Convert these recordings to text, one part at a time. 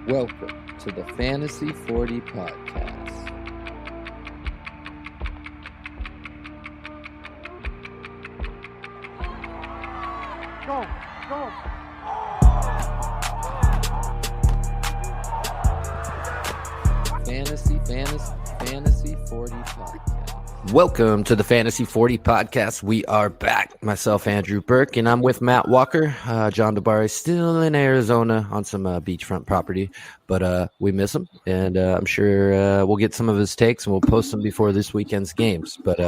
Welcome to the Fantasy 40 Podcast. Go, go. Fantasy 40 Podcast. Welcome to the Fantasy 40 Podcast. We are back. Myself, Andrew Burke, and I'm with Matt Walker. John DeBari still in Arizona on some beachfront property, but we miss him, and I'm sure we'll get some of his takes, and we'll post them before this weekend's games. But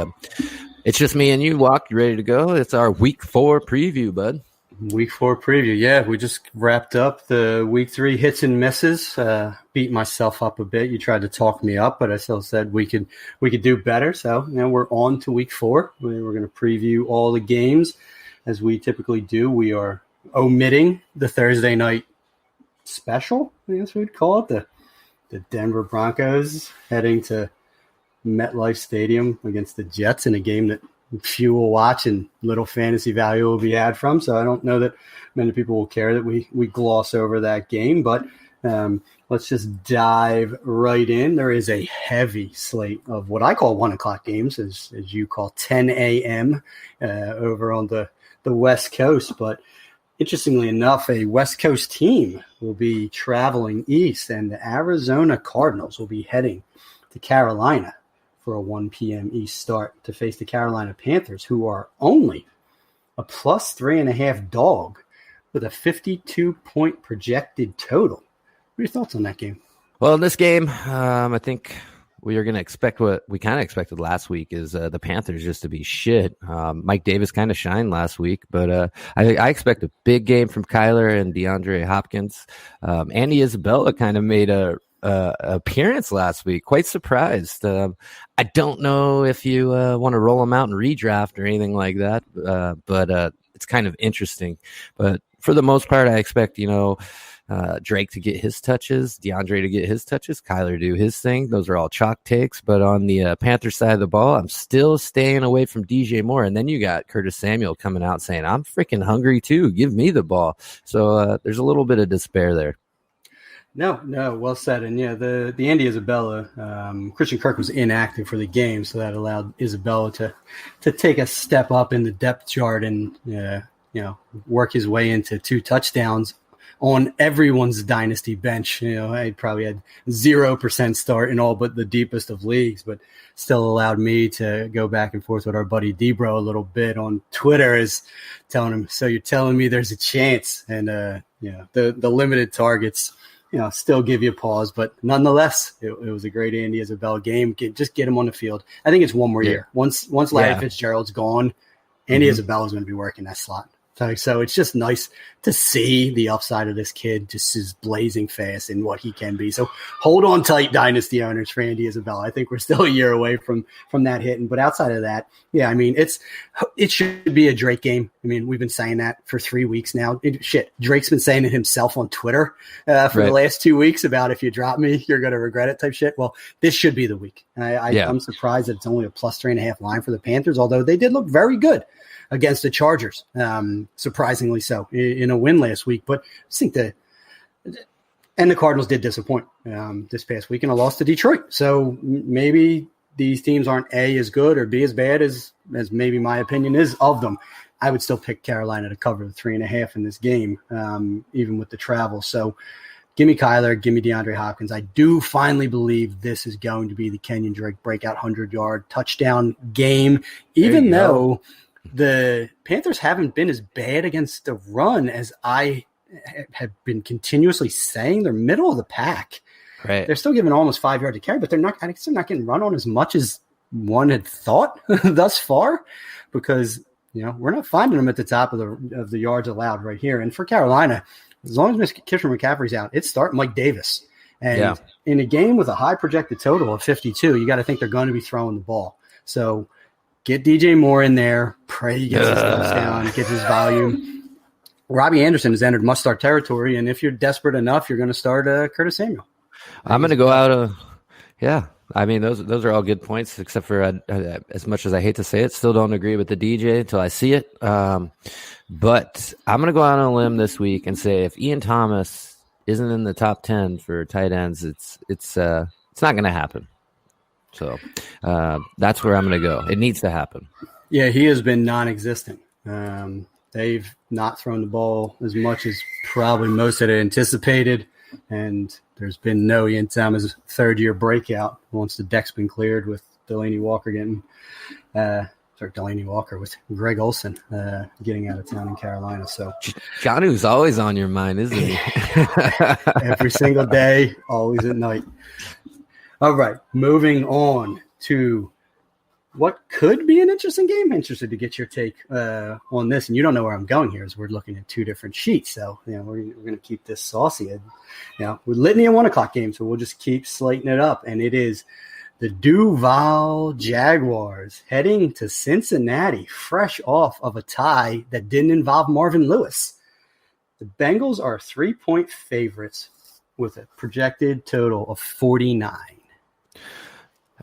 it's just me and you, Walk. You ready to go? It's our Week 4 preview, bud. Week 4 preview. Yeah, we just wrapped up the Week 3 hits and misses. Beat myself up a bit. You tried to talk me up, but I still said we could do better. So now we're on to Week 4. We're going to preview all the games as we typically do. We are omitting the Thursday night special, I guess we'd call it. The Denver Broncos heading to MetLife Stadium against the Jets in a game that few will watch and little fantasy value will be had from. So I don't know that many people will care that we gloss over that game, but let's just dive right in. There is a heavy slate of what I call 1 o'clock games, as you call 10 a.m. Over on the West Coast. But interestingly enough, a West Coast team will be traveling east, and the Arizona Cardinals will be heading to Carolina for a 1 p.m. East start to face the Carolina Panthers, who are only a plus 3.5 dog with a 52-point projected total. What are your thoughts on that game? Well, in this game, I think we are going to expect what we kind of expected last week is the Panthers just to be shit. Mike Davis kind of shined last week, but I expect a big game from Kyler and DeAndre Hopkins. Andy Isabella kind of made a appearance last week. Quite surprised. I don't know if you want to roll him out and redraft or anything like that, but it's kind of interesting. But for the most part, I expect, Drake to get his touches, DeAndre to get his touches, Kyler to do his thing. Those are all chalk takes. But on the Panther side of the ball, I'm still staying away from DJ Moore. And then you got Curtis Samuel coming out saying, I'm freaking hungry too. Give me the ball. So there's a little bit of despair there. No, well said. And yeah, the Andy Isabella, Christian Kirk was inactive for the game, so that allowed Isabella to take a step up in the depth chart and work his way into 2 touchdowns on everyone's dynasty bench. I probably had 0% start in all but the deepest of leagues, but still allowed me to go back and forth with our buddy Debro a little bit on Twitter, is telling him, so you're telling me there's a chance, and the limited targets still give you pause, but nonetheless, it was a great Andy Isabella game. Just get him on the field. I think it's one more year. Once Larry Fitzgerald's gone, Andy Isabella's going to be working that slot. So it's just nice to see the upside of this kid just is blazing fast in what he can be. So hold on tight, dynasty owners, for Andy Isabella. I think we're still a year away from that hitting. But outside of that, yeah, I mean, it should be a Drake game. I mean, we've been saying that for 3 weeks now. Drake's been saying it himself on Twitter for the last 2 weeks about, if you drop me, you're going to regret it type shit. Well, this should be the week. I'm surprised that it's only a plus 3.5 line for the Panthers, although they did look very good against the Chargers, surprisingly so, in a win last week. But I think the Cardinals did disappoint this past week in a loss to Detroit. So maybe these teams aren't A, as good, or B, as bad as maybe my opinion is of them. I would still pick Carolina to cover the 3.5 in this game, even with the travel. So give me Kyler, give me DeAndre Hopkins. I do finally believe this is going to be the Kenyon Drake breakout 100-yard touchdown game, even though the Panthers haven't been as bad against the run as I have been continuously saying. They're middle of the pack. Right. They're still giving almost 5 yards to carry, but they're not getting run on as much as one had thought thus far, because we're not finding them at the top of the yards allowed right here. And for Carolina, as long as Christian McCaffrey's out, it's start Mike Davis. And in a game with a high projected total of 52, you got to think they're going to be throwing the ball. So get DJ Moore in there. Pray he gets his touchdown, gets his volume. Robbie Anderson has entered must-start territory, and if you're desperate enough, you're going to start Curtis Samuel. I'm going to go out I mean, those are all good points, except for as much as I hate to say it, still don't agree with the DJ until I see it. But I'm going to go out on a limb this week and say if Ian Thomas isn't in the top 10 for tight ends, it's not going to happen. So that's where I'm going to go. It needs to happen. Yeah, he has been non-existent. They've not thrown the ball as much as probably most had anticipated, and there's been no Ian Thomas third-year breakout once the deck's been cleared with Delaney Walker with Greg Olsen getting out of town in Carolina. So Johnny's always on your mind, isn't he? Every single day, always at night. All right, moving on to what could be an interesting game. Interested to get your take on this, and you don't know where I'm going here, as we're looking at two different sheets. So we're going to keep this saucy. We're litany a 1 o'clock game, so we'll just keep slating it up, and it is the Duval Jaguars heading to Cincinnati, fresh off of a tie that didn't involve Marvin Lewis. The Bengals are 3-point favorites with a projected total of 49.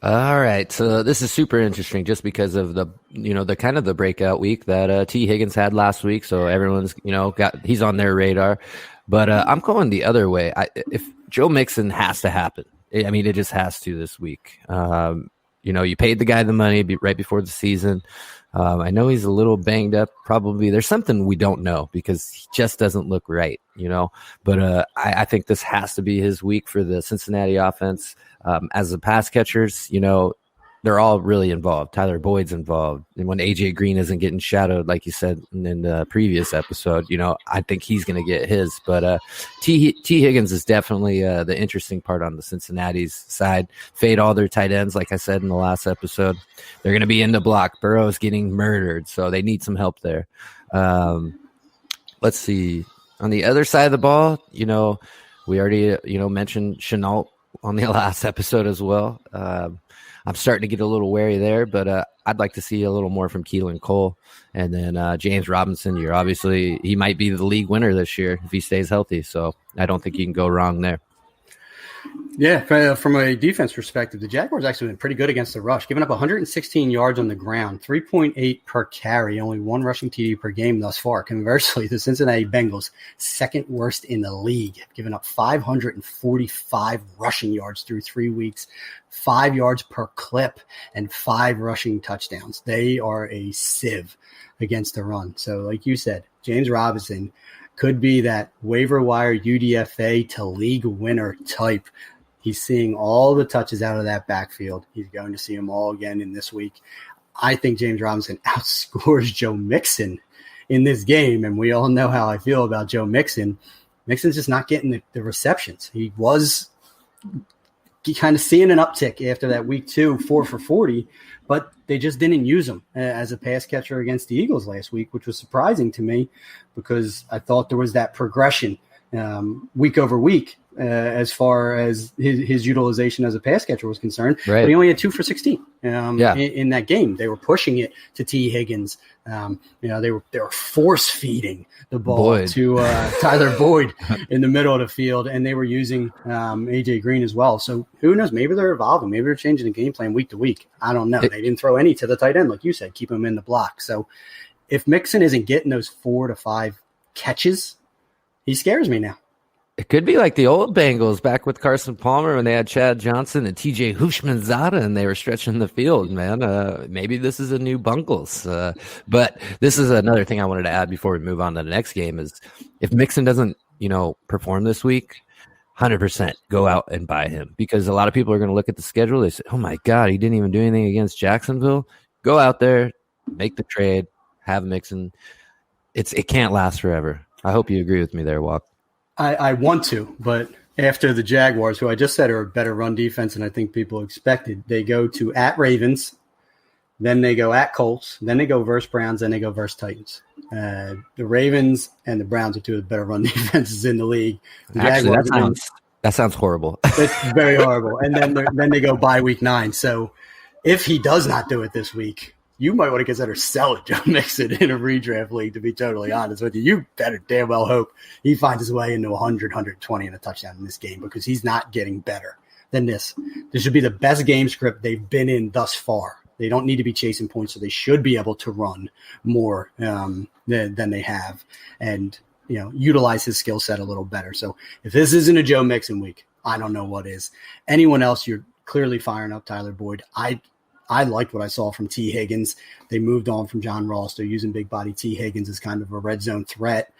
All right, so this is super interesting just because of the kind of the breakout week that T. Higgins had last week. So everyone's he's on their radar, but I'm going the other way. If Joe Mixon has to happen, it just has to this week. You paid the guy the money right before the season. I know he's a little banged up. Probably there's something we don't know because he just doesn't look right, But I think this has to be his week for the Cincinnati offense. As the pass catchers, they're all really involved. Tyler Boyd's involved. And when A.J. Green isn't getting shadowed, like you said in the previous episode, I think he's going to get his. But T. Higgins is definitely the interesting part on the Cincinnati's side. Fade all their tight ends, like I said in the last episode. They're going to be in the block. Burrow's getting murdered, so they need some help there. Let's see. On the other side of the ball, we already, mentioned Shenault on the last episode as well. I'm starting to get a little wary there, but I'd like to see a little more from Keelan Cole. And then James Robinson, he might be the league winner this year if he stays healthy. So I don't think you can go wrong there. Yeah, from a defense perspective, the Jaguars actually been pretty good against the rush, giving up 116 yards on the ground, 3.8 per carry, only 1 rushing TD per game thus far. Conversely, the Cincinnati Bengals, second worst in the league, have given up 545 rushing yards through 3 weeks, 5 yards per clip, and 5 rushing touchdowns. They are a sieve against the run. So like you said, James Robinson could be that waiver wire UDFA to league winner type. He's seeing all the touches out of that backfield. He's going to see them all again in this week. I think James Robinson outscores Joe Mixon in this game, and we all know how I feel about Joe Mixon. Mixon's just not getting the receptions. He was kind of seeing an uptick after that week 2, 4 for 40, but they just didn't use him as a pass catcher against the Eagles last week, which was surprising to me because I thought there was that progression week over week as far as his utilization as a pass catcher was concerned. Right. But he only had 2 for 16 in that game. They were pushing it to T. Higgins. They were force feeding the ball to Tyler Boyd in the middle of the field, and they were using A.J. Green as well. So who knows? Maybe they're evolving. Maybe they're changing the game plan week to week. I don't know. They didn't throw any to the tight end, like you said, keep him in the block. So if Mixon isn't getting those 4 to 5 catches, he scares me now. It could be like the old Bengals back with Carson Palmer when they had Chad Johnson and TJ Houshmandzadeh and they were stretching the field, man. Maybe this is a new Bungles. But this is another thing I wanted to add before we move on to the next game is if Mixon doesn't, perform this week, 100% go out and buy him because a lot of people are going to look at the schedule. They say, oh my God, he didn't even do anything against Jacksonville. Go out there, make the trade, have Mixon. It can't last forever. I hope you agree with me there, Walk. I want to, but after the Jaguars, who I just said are a better run defense than I think people expected, they go to at Ravens, then they go at Colts, then they go versus Browns, then they go versus Titans. The Ravens and the Browns are 2 of the better run defenses in the league. The Actually, that sounds horrible. It's very horrible. And then they go bye week 9. So if he does not do it this week, you might want to consider selling Joe Mixon in a redraft league, to be totally honest with you. You better damn well hope he finds his way into 100, 120 and a touchdown in this game because he's not getting better than this. This should be the best game script they've been in thus far. They don't need to be chasing points, so they should be able to run more than they have. And utilize his skill set a little better. So if this isn't a Joe Mixon week, I don't know what is. Anyone else, you're clearly firing up Tyler Boyd. I liked what I saw from T. Higgins. They moved on from John Ross. They're using big body T. Higgins as kind of a red zone threat.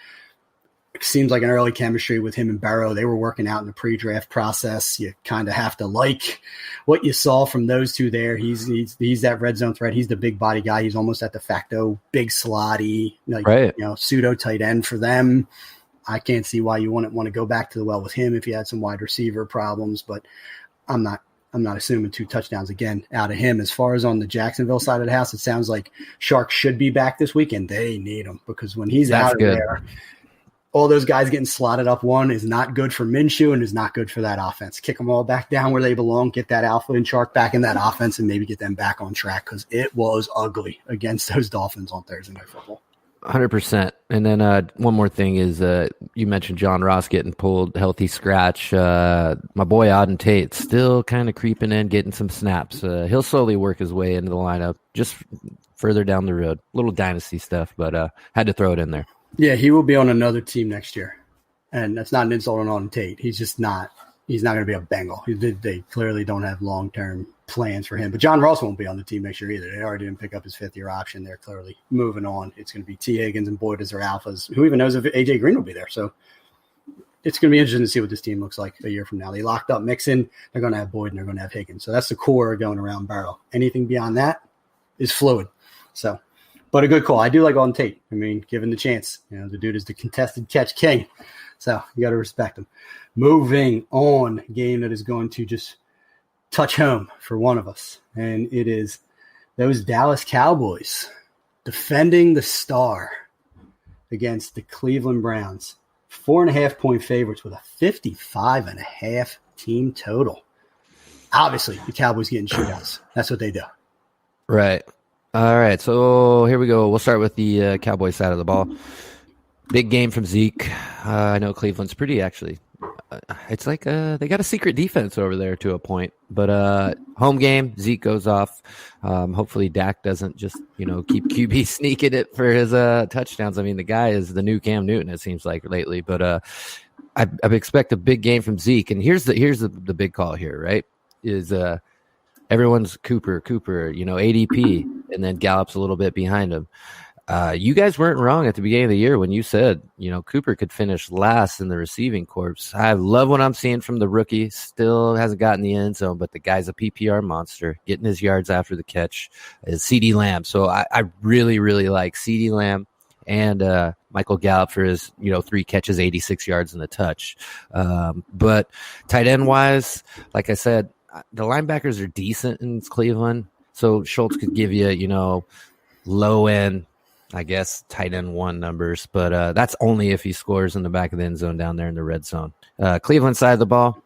It seems like an early chemistry with him and Burrow. They were working out in the pre-draft process. You kind of have to like what you saw from those two there. He's that red zone threat. He's the big body guy. He's almost at de facto big slotty, pseudo tight end for them. I can't see why you wouldn't want to go back to the well with him if you had some wide receiver problems, but I'm not assuming 2 touchdowns again out of him. As far as on the Jacksonville side of the house, it sounds like Shark should be back this week, and they need him because when he's out of there, all those guys getting slotted up one is not good for Minshew and is not good for that offense. Kick them all back down where they belong, get that Alpha and Shark back in that offense, and maybe get them back on track because it was ugly against those Dolphins on Thursday Night Football. 100%. And then one more thing is you mentioned John Ross getting pulled, healthy scratch. My boy Auden Tate still kind of creeping in, getting some snaps. He'll slowly work his way into the lineup just further down the road. Little dynasty stuff, but had to throw it in there. Yeah, he will be on another team next year. And that's not an insult on Auden Tate. He's just not – he's not going to be a Bengal. They clearly don't have long-term plans for him. But John Ross won't be on the team next year either. They already didn't pick up his 5th-year option. They're clearly moving on. It's going to be T. Higgins and Boyd as their alphas. Who even knows if A.J. Green will be there? So it's going to be interesting to see what this team looks like a year from now. They locked up Mixon. They're going to have Boyd and they're going to have Higgins. So that's the core going around Burrow. Anything beyond that is fluid. So, but a good call. I do like Auden Tate. I mean, given the chance, the dude is the contested catch king. So you got to respect him. Moving on, game that is going to just touch home for one of us. And it is those Dallas Cowboys defending the star against the Cleveland Browns. 4.5-point favorites with a 55.5 team total. Obviously, the Cowboys getting shootouts. That's what they do. Right. All right, so here we go. We'll start with the Cowboys side of the ball. Big game from Zeke. I know Cleveland's pretty, actually. It's like they got a secret defense over there to a point. But home game, Zeke goes off. Hopefully Dak doesn't just, keep QB sneaking it for his touchdowns. I mean, the guy is the new Cam Newton, it seems like, lately. But I expect a big game from Zeke. And here's the big call here, right, is everyone's Cooper, ADP, and then Gallup's a little bit behind him. You guys weren't wrong at the beginning of the year when you said, Cooper could finish last in the receiving corps. I love what I'm seeing from the rookie. Still hasn't gotten the end zone, but the guy's a PPR monster, getting his yards after the catch. Is CeeDee Lamb. So I really, really like CeeDee Lamb and Michael Gallup for his, 3 catches, 86 yards and a touch. But tight end wise, like I said, the linebackers are decent in Cleveland. So Schultz could give you, low end, I guess, tight end 1 numbers, but that's only if he scores in the back of the end zone down there in the red zone. Cleveland side of the ball,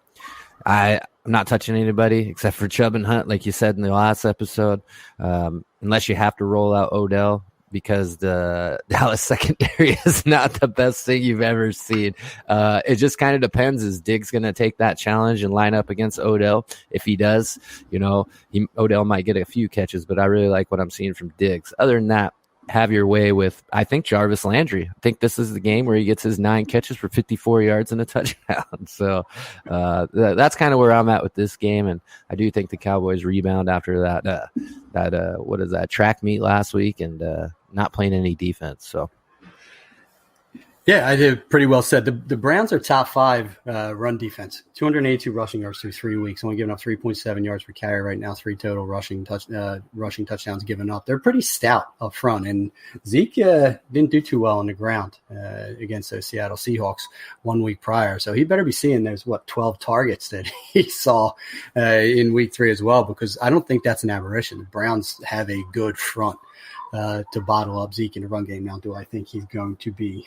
I'm not touching anybody except for Chubb and Hunt, like you said in the last episode, unless you have to roll out Odell because the Dallas secondary is not the best thing you've ever seen. It just kind of depends. Is Diggs going to take that challenge and line up against Odell? If he does, Odell might get a few catches, but I really like what I'm seeing from Diggs. Other than that, have your way with, I think, Jarvis Landry. I think this is the game where he gets his 9 catches for 54 yards and a touchdown. So that's kind of where I'm at with this game. And I do think the Cowboys rebound after that track meet last week and not playing any defense. So. Yeah, I did pretty well said. The Browns are top 5 run defense, 282 rushing yards through 3 weeks, only giving up 3.7 yards per carry right now, 3 total rushing touchdowns given up. They're pretty stout up front, and Zeke didn't do too well on the ground against those Seattle Seahawks 1 week prior. So he better be seeing those, 12 targets that he saw in week 3 as well, because I don't think that's an aberration. The Browns have a good front to bottle up Zeke in the run game. Now, do I think he's going to be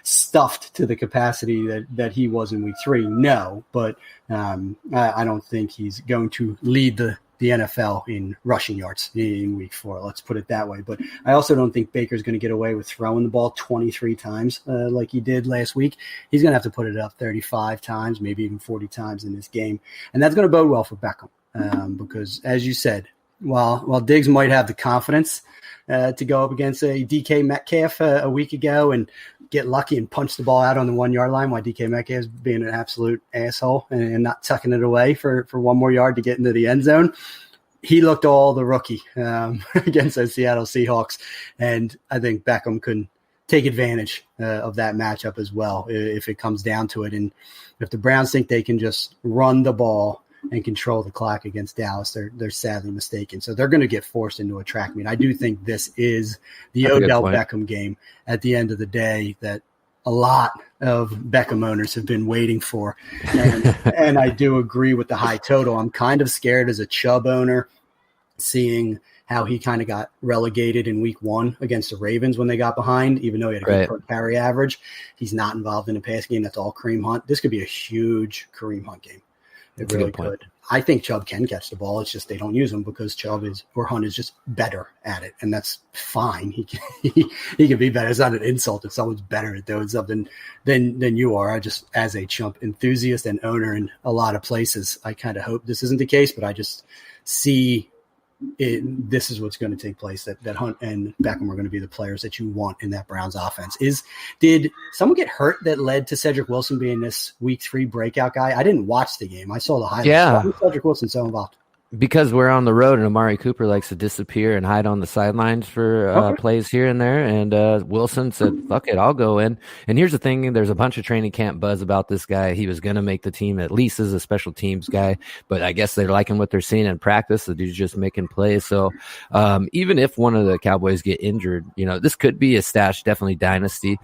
stuffed to the capacity that he was in week 3? No, but I don't think he's going to lead the NFL in rushing yards in week 4. Let's put it that way. But I also don't think Baker's going to get away with throwing the ball 23 times like he did last week. He's going to have to put it up 35 times, maybe even 40 times in this game. And that's going to bode well for Beckham because, as you said, while Diggs might have the confidence to go up against a DK Metcalf a week ago and get lucky and punch the ball out on the 1 yard line while DK Metcalf is being an absolute asshole and not tucking it away for 1 more yard to get into the end zone. He looked all the rookie against the Seattle Seahawks, and I think Beckham can take advantage of that matchup as well if it comes down to it. And if the Browns think they can just run the ball and control the clock against Dallas, they're sadly mistaken. So they're going to get forced into a track meet. I do think this is the Odell Beckham game at the end of the day that a lot of Beckham owners have been waiting for. And I do agree with the high total. I'm kind of scared as a Chubb owner seeing how he kind of got relegated in week 1 against the Ravens when they got behind, even though he had a good per carry average. He's not involved in a pass game. That's all Kareem Hunt. This could be a huge Kareem Hunt game. It really could. I think Chubb can catch the ball. It's just they don't use him because Hunt is just better at it, and that's fine. He can be better. It's not an insult if someone's better at doing something than you are. I just, as a Chubb enthusiast and owner in a lot of places, I kind of hope this isn't the case, but I just see this is what's going to take place, that Hunt and Beckham are going to be the players that you want in that Browns offense. Did someone get hurt that led to Cedric Wilson being this week 3 breakout guy? I didn't watch the game. I saw the highlights. Yeah. Why was Cedric Wilson so involved? Because we're on the road and Amari Cooper likes to disappear and hide on the sidelines for plays here and there. And Wilson said, fuck it, I'll go in. And here's the thing. There's a bunch of training camp buzz about this guy. He was going to make the team at least as a special teams guy. But I guess they're liking what they're seeing in practice. The dude's just making plays. So even if one of the Cowboys get injured, this could be a stash, definitely dynasty.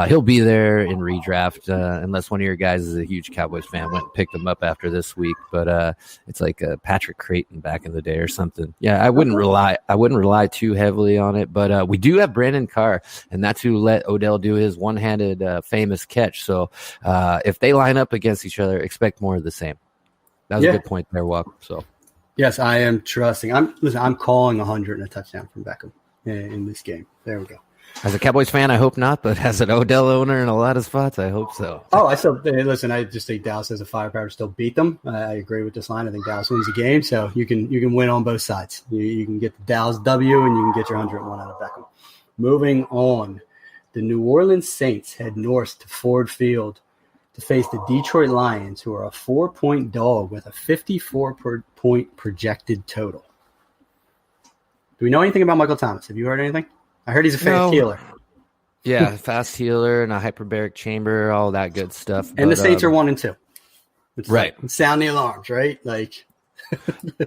He'll be there in redraft unless one of your guys is a huge Cowboys fan, went and picked him up after this week. But it's like Patrick Creighton back in the day or something. Yeah, I wouldn't rely too heavily on it, but we do have Brandon Carr, and that's who let Odell do his one-handed famous catch. So if they line up against each other, expect more of the same. That was a good point there, Walk. So yes, I am trusting. I'm calling 100 and a touchdown from Beckham in this game. There we go. As a Cowboys fan, I hope not, but as an Odell owner in a lot of spots, I hope so. I just think Dallas has a firepower to still beat them. I agree with this line. I think Dallas wins the game, so you can win on both sides. You can get the Dallas W, and you can get your 101 out of Beckham. Moving on, the New Orleans Saints head north to Ford Field to face the Detroit Lions, who are a 4-point dog with a 54-point projected total. Do we know anything about Michael Thomas? Have you heard anything? I heard he's a fast healer. Yeah, fast healer and a hyperbaric chamber, all that good stuff. And the Saints are 1-2. Right. Sound the alarms, right?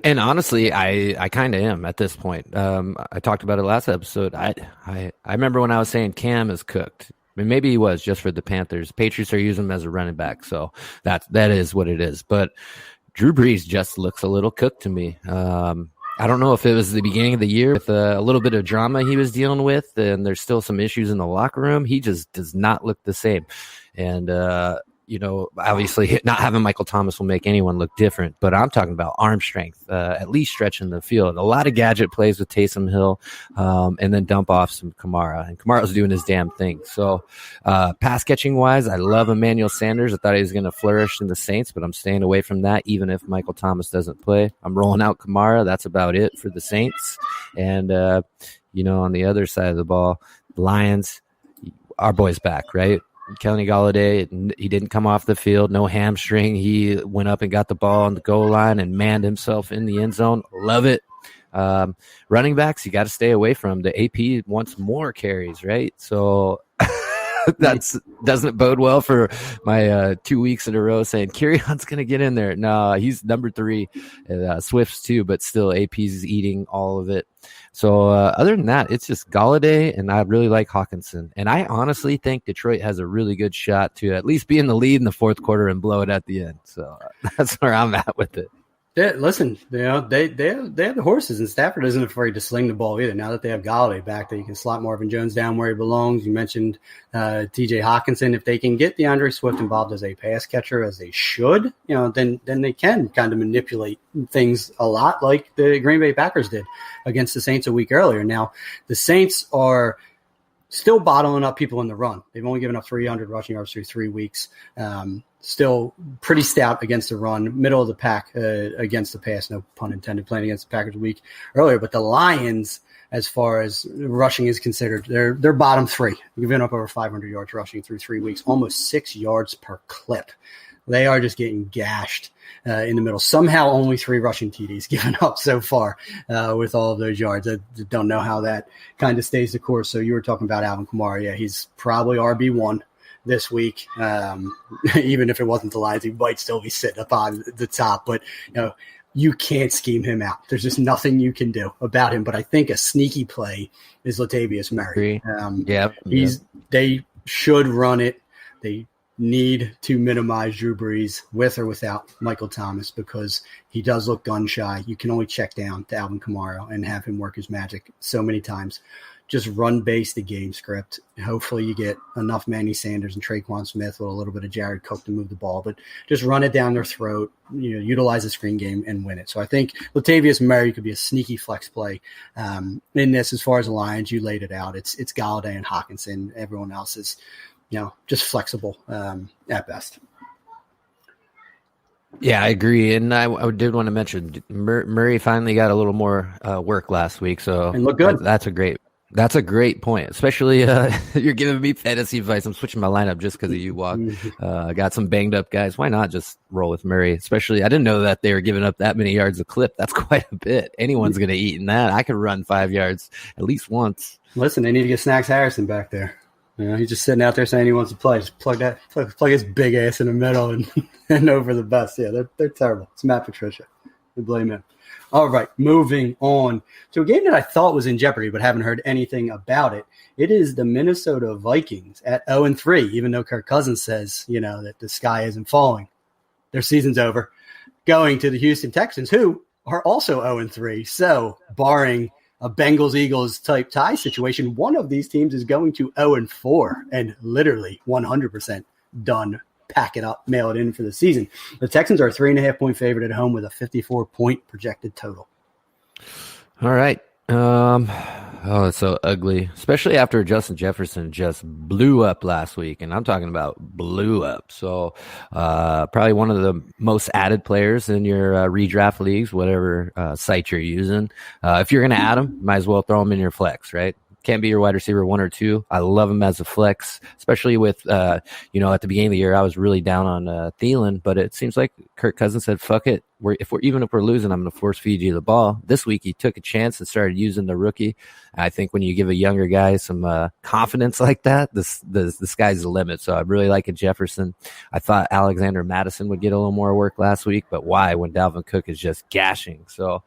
And honestly, I kind of am at this point. I talked about it last episode. I remember when I was saying Cam is cooked. I mean, maybe he was just for the Panthers. Patriots are using him as a running back, so that is what it is. But Drew Brees just looks a little cooked to me. I don't know if it was the beginning of the year with a little bit of drama he was dealing with, and there's still some issues in the locker room. He just does not look the same. And, obviously not having Michael Thomas will make anyone look different, but I'm talking about arm strength, at least stretching the field. A lot of gadget plays with Taysom Hill, and then dump off some Kamara. And Kamara's doing his damn thing. So pass catching wise, I love Emmanuel Sanders. I thought he was going to flourish in the Saints, but I'm staying away from that even if Michael Thomas doesn't play. I'm rolling out Kamara. That's about it for the Saints. And, on the other side of the ball, the Lions, our boy's back, right? Kenny Golladay, he didn't come off the field, no hamstring. He went up and got the ball on the goal line and manned himself in the end zone. Love it. Running backs, you got to stay away from. The AP wants more carries, right? So that doesn't bode well for my 2 weeks in a row saying Kerryon's going to get in there. No, he's number 3. Swift's too, but still AP's eating all of it. So other than that, it's just Golladay, and I really like Hawkinson. And I honestly think Detroit has a really good shot to at least be in the lead in the fourth quarter and blow it at the end. So that's where I'm at with it. Yeah, listen, they have the horses, and Stafford isn't afraid to sling the ball either. Now that they have Golladay back, that you can slot Marvin Jones down where he belongs. You mentioned T.J. Hawkinson. If they can get DeAndre Swift involved as a pass catcher, as they should, then they can kind of manipulate things a lot like the Green Bay Packers did against the Saints a week earlier. Now, the Saints are still bottling up people in the run. They've only given up 300 rushing yards through 3 weeks. Still pretty stout against the run, middle of the pack against the pass, no pun intended, playing against the Packers a week earlier. But the Lions as far as rushing is considered. They're bottom 3. Giving up over 500 yards rushing through 3 weeks, almost 6 yards per clip. They are just getting gashed in the middle. Somehow only 3 rushing TDs given up so far with all of those yards. I don't know how that kind of stays the course. So you were talking about Alvin Kamara. Yeah, he's probably RB1 this week. Even if it wasn't the Lions, he might still be sitting up on the top. But, you can't scheme him out. There's just nothing you can do about him. But I think a sneaky play is Latavius Murray. They should run it. They need to minimize Drew Brees with or without Michael Thomas because he does look gun shy. You can only check down to Alvin Kamara and have him work his magic so many times. Just run base the game script. Hopefully you get enough Manny Sanders and Traquan Smith with a little bit of Jared Cook to move the ball, but just run it down their throat, utilize the screen game and win it. So I think Latavius Murray could be a sneaky flex play in this. As far as the Lions, you laid it out. It's Galladay and Hawkinson. Everyone else is, just flexible at best. Yeah, I agree. And I did want to mention Murray finally got a little more work last week. So and look good. That's a great point, especially you're giving me fantasy advice. I'm switching my lineup just because of you, Walk. I got some banged up guys. Why not just roll with Murray? Especially, I didn't know that they were giving up that many yards a clip. That's quite a bit. Anyone's going to eat in that. I could run 5 yards at least once. Listen, they need to get Snacks Harrison back there. He's just sitting out there saying he wants to play. Just plug his big ass in the middle and over the best. Yeah, they're terrible. It's Matt Patricia. We blame him. All right, moving on to a game that I thought was in jeopardy, but haven't heard anything about it. It is the Minnesota Vikings at 0-3, even though Kirk Cousins says, that the sky isn't falling. Their season's over. Going to the Houston Texans, who are also 0-3. So, barring a Bengals-Eagles type tie situation, one of these teams is going to 0-4 and literally 100% done. Pack it up, mail it in for the season. The Texans are a 3.5-point favorite at home with a 54-point projected total. All right. It's so ugly, especially after Justin Jefferson just blew up last week. And I'm talking about blew up. So probably one of the most added players in your redraft leagues, whatever site you're using. If you're going to add him, might as well throw him in your flex, right? Can't be your wide receiver 1 or 2. I love him as a flex, especially with, at the beginning of the year, I was really down on Thielen, but it seems like Kirk Cousins said, fuck it. Even if we're losing, I'm going to force feed you the ball. This week, he took a chance and started using the rookie. I think when you give a younger guy some confidence like that, the sky's the limit. So I really like a Jefferson. I thought Alexander Madison would get a little more work last week, but why when Dalvin Cook is just gashing? So,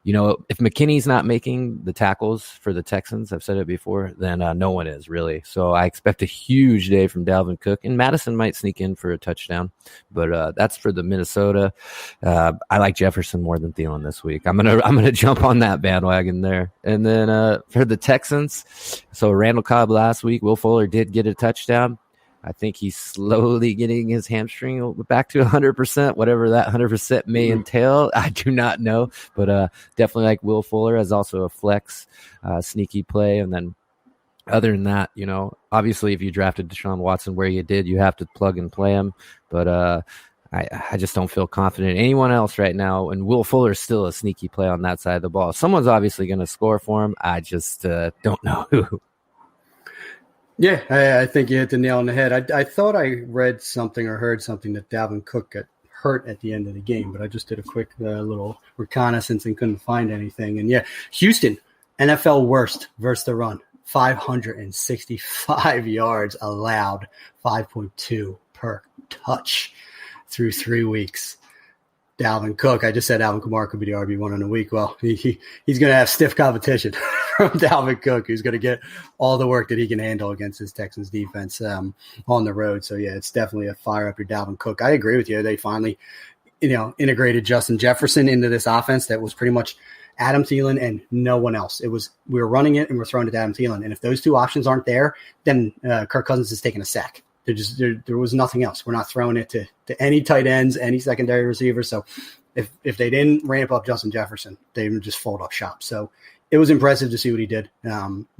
if McKinney's not making the tackles for the Texans, I've said it before, then no one is really. So I expect a huge day from Dalvin Cook, and Madison might sneak in for a touchdown. But that's for the Minnesota. I like Jefferson more than Thielen this week. I'm gonna jump on that bandwagon there. And then for the Texans, so Randall Cobb last week, Will Fuller did get a touchdown. I think he's slowly getting his hamstring back to 100%, whatever that 100% may entail. I do not know, but definitely like Will Fuller as also a flex sneaky play. And then other than that, obviously if you drafted Deshaun Watson where you did, you have to plug and play him. But I just don't feel confident in anyone else right now. And Will Fuller is still a sneaky play on that side of the ball. Someone's obviously going to score for him. I just don't know who. Yeah, I think you hit the nail on the head. I thought I read something or heard something that Dalvin Cook got hurt at the end of the game, but I just did a quick little reconnaissance and couldn't find anything. And yeah, Houston, NFL worst versus the run, 565 yards allowed, 5.2 per touch through 3 weeks. Dalvin Cook, I just said Alvin Kamara could be the RB1 in a week. Well, he's going to have stiff competition from Dalvin Cook, who's going to get all the work that he can handle against his Texans defense on the road. So, yeah, it's definitely a fire up your Dalvin Cook. I agree with you. They finally, integrated Justin Jefferson into this offense that was pretty much Adam Thielen and no one else. We were running it and we're throwing it to Adam Thielen. And if those two options aren't there, then Kirk Cousins is taking a sack. There was nothing else. We're not throwing it to any tight ends, any secondary receivers. So if they didn't ramp up Justin Jefferson, they would just fold up shop. So it was impressive to see what he did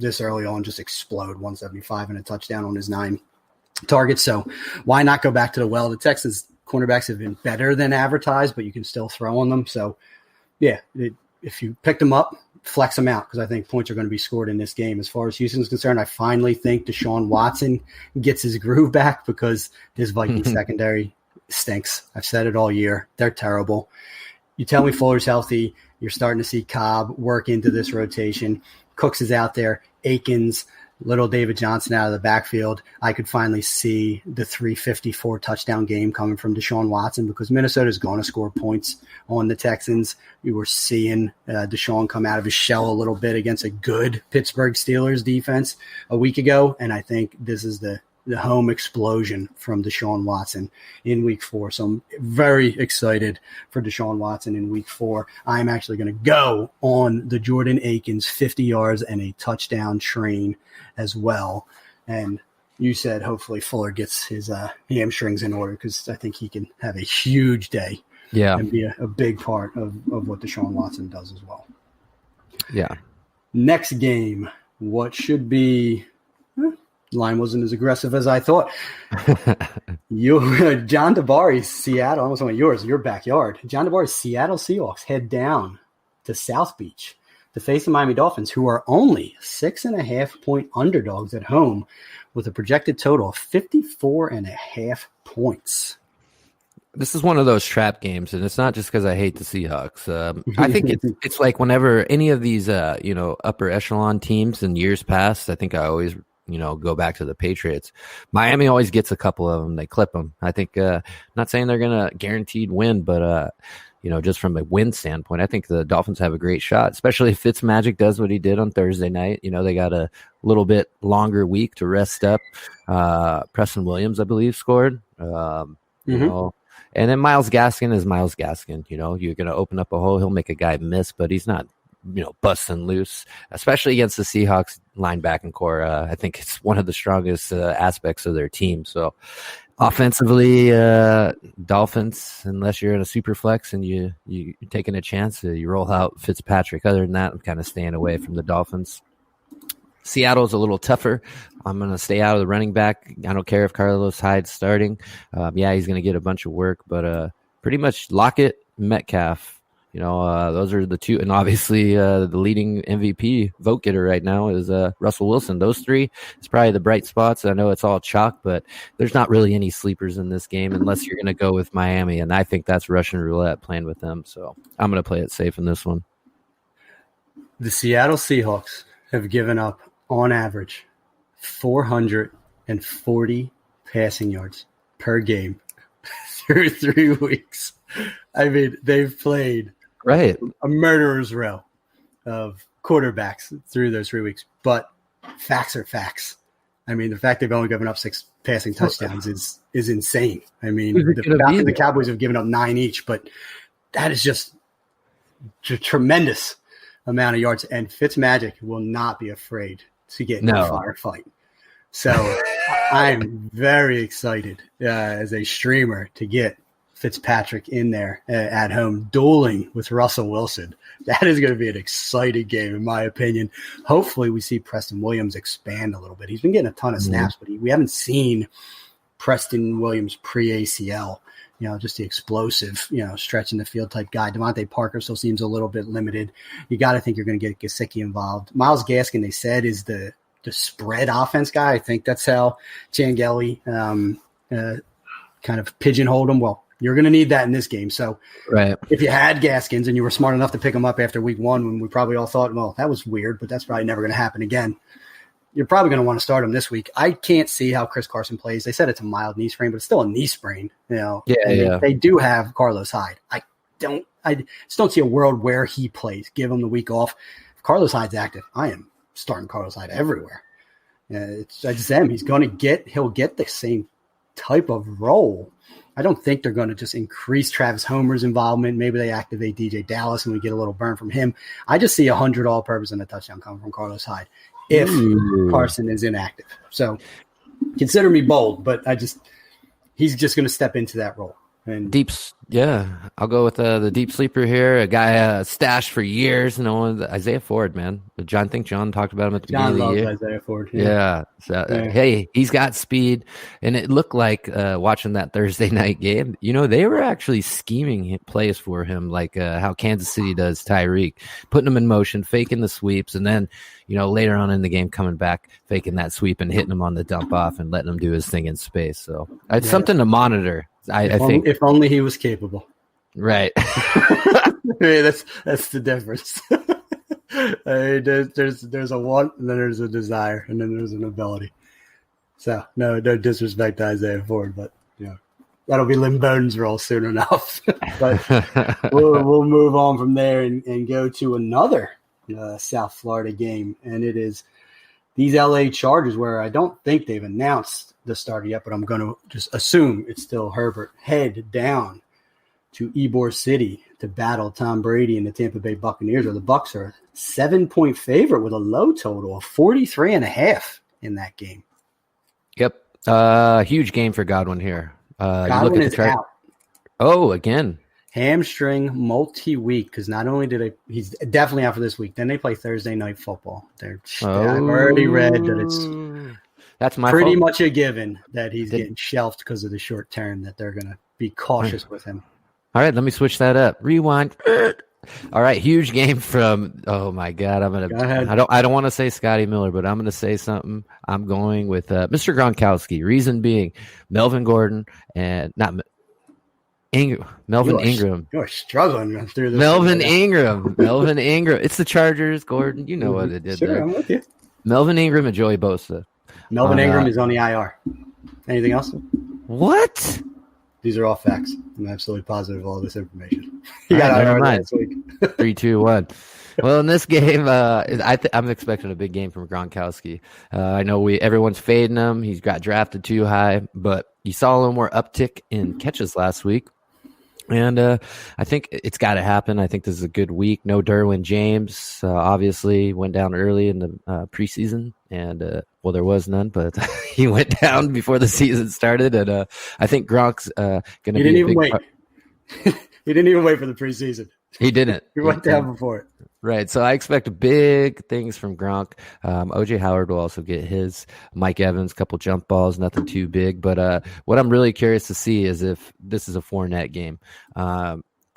this early on, just explode 175 and a touchdown on his 9 targets. So why not go back to the well? The Texans cornerbacks have been better than advertised, but you can still throw on them. So, yeah, if you picked them up flex them out because I think points are going to be scored in this game. As far as Houston's concerned, I finally think Deshaun Watson gets his groove back because his Vikings secondary stinks. I've said it all year. They're terrible. You tell me Fuller's healthy. You're starting to see Cobb work into this rotation. Cooks is out there. Akins, little David Johnson out of the backfield. I could finally see the 354 touchdown game coming from Deshaun Watson because Minnesota is going to score points on the Texans. We were seeing Deshaun come out of his shell a little bit against a good Pittsburgh Steelers defense a week ago, and I think this is the home explosion from Deshaun Watson in week 4. So I'm very excited for Deshaun Watson in week 4. I'm actually going to go on the Jordan Akins 50 yards and a touchdown train as well. And you said hopefully Fuller gets his hamstrings in order because I think he can have a huge day and be a big part of what Deshaun Watson does as well. Yeah. Next game, what should be line wasn't as aggressive as I thought. John Tabari's Seattle, I almost went your backyard. John Tabari's Seattle Seahawks head down to South Beach to face the Miami Dolphins, who are only 6.5-point underdogs at home with a projected total of 54.5 points. This is one of those trap games, and it's not just because I hate the Seahawks. I think it's like whenever any of these, upper echelon teams in years past, I think I always go back to the Patriots. Miami always gets a couple of them. They clip them. I think, not saying they're going to guaranteed win, but, just from a win standpoint, I think the Dolphins have a great shot, especially if Fitzmagic does what he did on Thursday night. They got a little bit longer week to rest up. Preston Williams, I believe, scored. And then Myles Gaskin is Myles Gaskin. You're going to open up a hole. He'll make a guy miss, but he's not busting loose, especially against the Seahawks linebacking core. I think it's one of the strongest aspects of their team. So offensively, Dolphins, unless you're in a super flex and you're taking a chance, you roll out Fitzpatrick. Other than that, I'm kind of staying away from the Dolphins. Seattle's a little tougher. I'm going to stay out of the running back. I don't care if Carlos Hyde's starting. He's going to get a bunch of work, but pretty much Lockett, Metcalf, those are the two. And obviously the leading MVP vote getter right now is Russell Wilson. Those three is probably the bright spots. I know it's all chalk, but there's not really any sleepers in this game unless you're going to go with Miami. And I think that's Russian roulette playing with them. So I'm going to play it safe in this one. The Seattle Seahawks have given up on average 440 passing yards per game through 3 weeks. I mean, they've played a murderer's row of quarterbacks through those 3 weeks. But facts are facts. I mean, the fact they've only given up 6 passing touchdowns is insane. I mean, the Cowboys have given up 9 each, but that is just a tremendous amount of yards. And Fitzmagic will not be afraid to get in a firefight. So I'm very excited as a streamer to get Fitzpatrick in there at home dueling with Russell Wilson. That is going to be an exciting game, in my opinion. Hopefully we see Preston Williams expand a little bit. He's been getting a ton of snaps, but we haven't seen Preston Williams pre-ACL, just the explosive, stretching the field type guy. Devontae Parker still seems a little bit limited. You got to think you're going to get Gesicki involved. Myles Gaskin, they said, is the spread offense guy. I think that's how Cangeli kind of pigeonholed him. Well, you're going to need that in this game. So if you had Gaskins and you were smart enough to pick him up after week 1 when we probably all thought, well, that was weird, but that's probably never going to happen again, you're probably going to want to start him this week. I can't see how Chris Carson plays. They said it's a mild knee sprain, but it's still a knee sprain. They do have Carlos Hyde. I just don't see a world where he plays. Give him the week off. If Carlos Hyde's active, I am starting Carlos Hyde everywhere. It's him. He'll get the same type of role. I don't think they're going to just increase Travis Homer's involvement. Maybe they activate DJ Dallas and we get a little burn from him. I just see 100 all-purpose and a touchdown coming from Carlos Hyde if Carson is inactive. So consider me bold, but he's just going to step into that role. And I'll go with the deep sleeper here. A guy stashed for years. Isaiah Ford, man. I think John talked about him at the beginning of the year. Isaiah Ford. Yeah. Hey, he's got speed, and it looked like watching that Thursday night game. They were actually scheming plays for him, like how Kansas City does Tyreek, putting him in motion, faking the sweeps, and then later on in the game coming back, faking that sweep and hitting him on the dump off and letting him do his thing in space. So it's something to monitor. I think if only he was capable. Right. That's the difference. There's a want, and then there's a desire, and then there's an ability. So no disrespect to Isaiah Ford, but that'll be Lynn Bowden's role soon enough. But we'll move on from there and go to another South Florida game, and it is these LA Chargers, where I don't think they've announced the starter yet, but I'm going to just assume it's still Herbert, head down to Ybor City to battle Tom Brady and the Tampa Bay Buccaneers, where the Bucs are 7-point favorite with a low total of 43.5 in that game. Yep. Huge game for Godwin here. Godwin is out. Oh, again. Hamstring multi-week, because not only he's definitely out for this week. Then they play Thursday night football. I've already read that that's my pretty fault. much a given that he's getting shelved because of the short term, that they're going to be cautious with him. All right, let me switch that up. Rewind. All right, huge game from. Oh my God, Go ahead. I don't want to say Scotty Miller, but I'm going to say something. I'm going with Mr. Gronkowski. Reason being, Melvin Gordon and not Melvin Ingram. You're struggling through this. Melvin Ingram. It's the Chargers, Gordon. You know what it did there. I'm with you. Melvin Ingram and Joey Bosa. Melvin Ingram is on the IR. Anything else? What? These are all facts. I'm absolutely positive of all this information. You got IR last week. 3, 2, 1. Well, in this game, I'm expecting a big game from Gronkowski. I know everyone's fading him. He's got drafted too high, but you saw a little more uptick in catches last week. And I think it's got to happen. I think this is a good week. No Derwin James, obviously, went down early in the preseason. And, there was none, but he went down before the season started. And I think Gronk's going to be He didn't even wait for the preseason. He didn't. He went down before it. Right. So I expect big things from Gronk. OJ Howard will also get his. Mike Evans, couple jump balls, nothing too big. But what I'm really curious to see is if this is a Fournette game.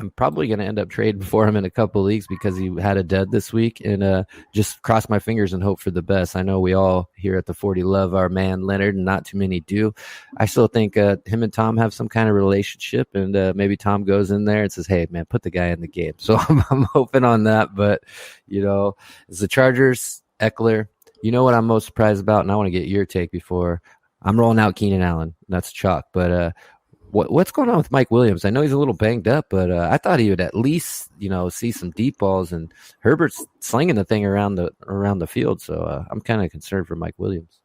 I'm probably going to end up trading for him in a couple leagues because he had a dud this week, and just cross my fingers and hope for the best. I know we all here at the 40 love our man Leonard, and not too many do. I still think him and Tom have some kind of relationship, and maybe Tom goes in there and says, hey, man, put the guy in the game. So I'm hoping on that. But, as the Chargers, Eckler, what I'm most surprised about, and I want to get your take before I'm rolling out Keenan Allen. That's chalk. But what's going on with Mike Williams? I know he's a little banged up, but I thought he would at least, see some deep balls. And Herbert's slinging the thing around the field, so I'm kind of concerned for Mike Williams.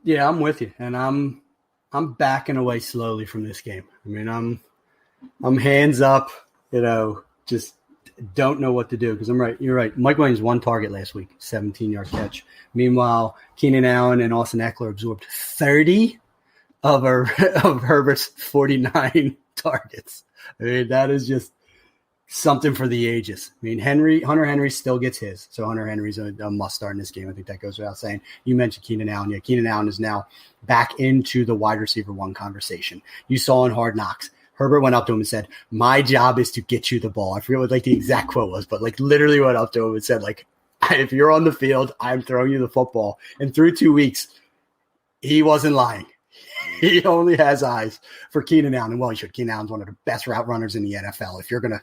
Yeah, I'm with you, and I'm backing away slowly from this game. I mean, I'm hands up, just don't know what to do because I'm right. You're right. Mike Williams 1 target last week, 17-yard catch. Meanwhile, Keenan Allen and Austin Eckler absorbed 30 of Herbert's 49 targets. I mean, that is just something for the ages. I mean, Hunter Henry still gets his. So Hunter Henry's a must start in this game. I think that goes without saying. You mentioned Keenan Allen. Yeah, Keenan Allen is now back into the wide receiver 1 conversation. You saw in Hard Knocks, Herbert went up to him and said, my job is to get you the ball. I forget what the exact quote was, but literally went up to him and said, if you're on the field, I'm throwing you the football. And through 2 weeks, he wasn't lying. He only has eyes for Keenan Allen. And, well, he should. Keenan Allen's one of the best route runners in the NFL. If you're going to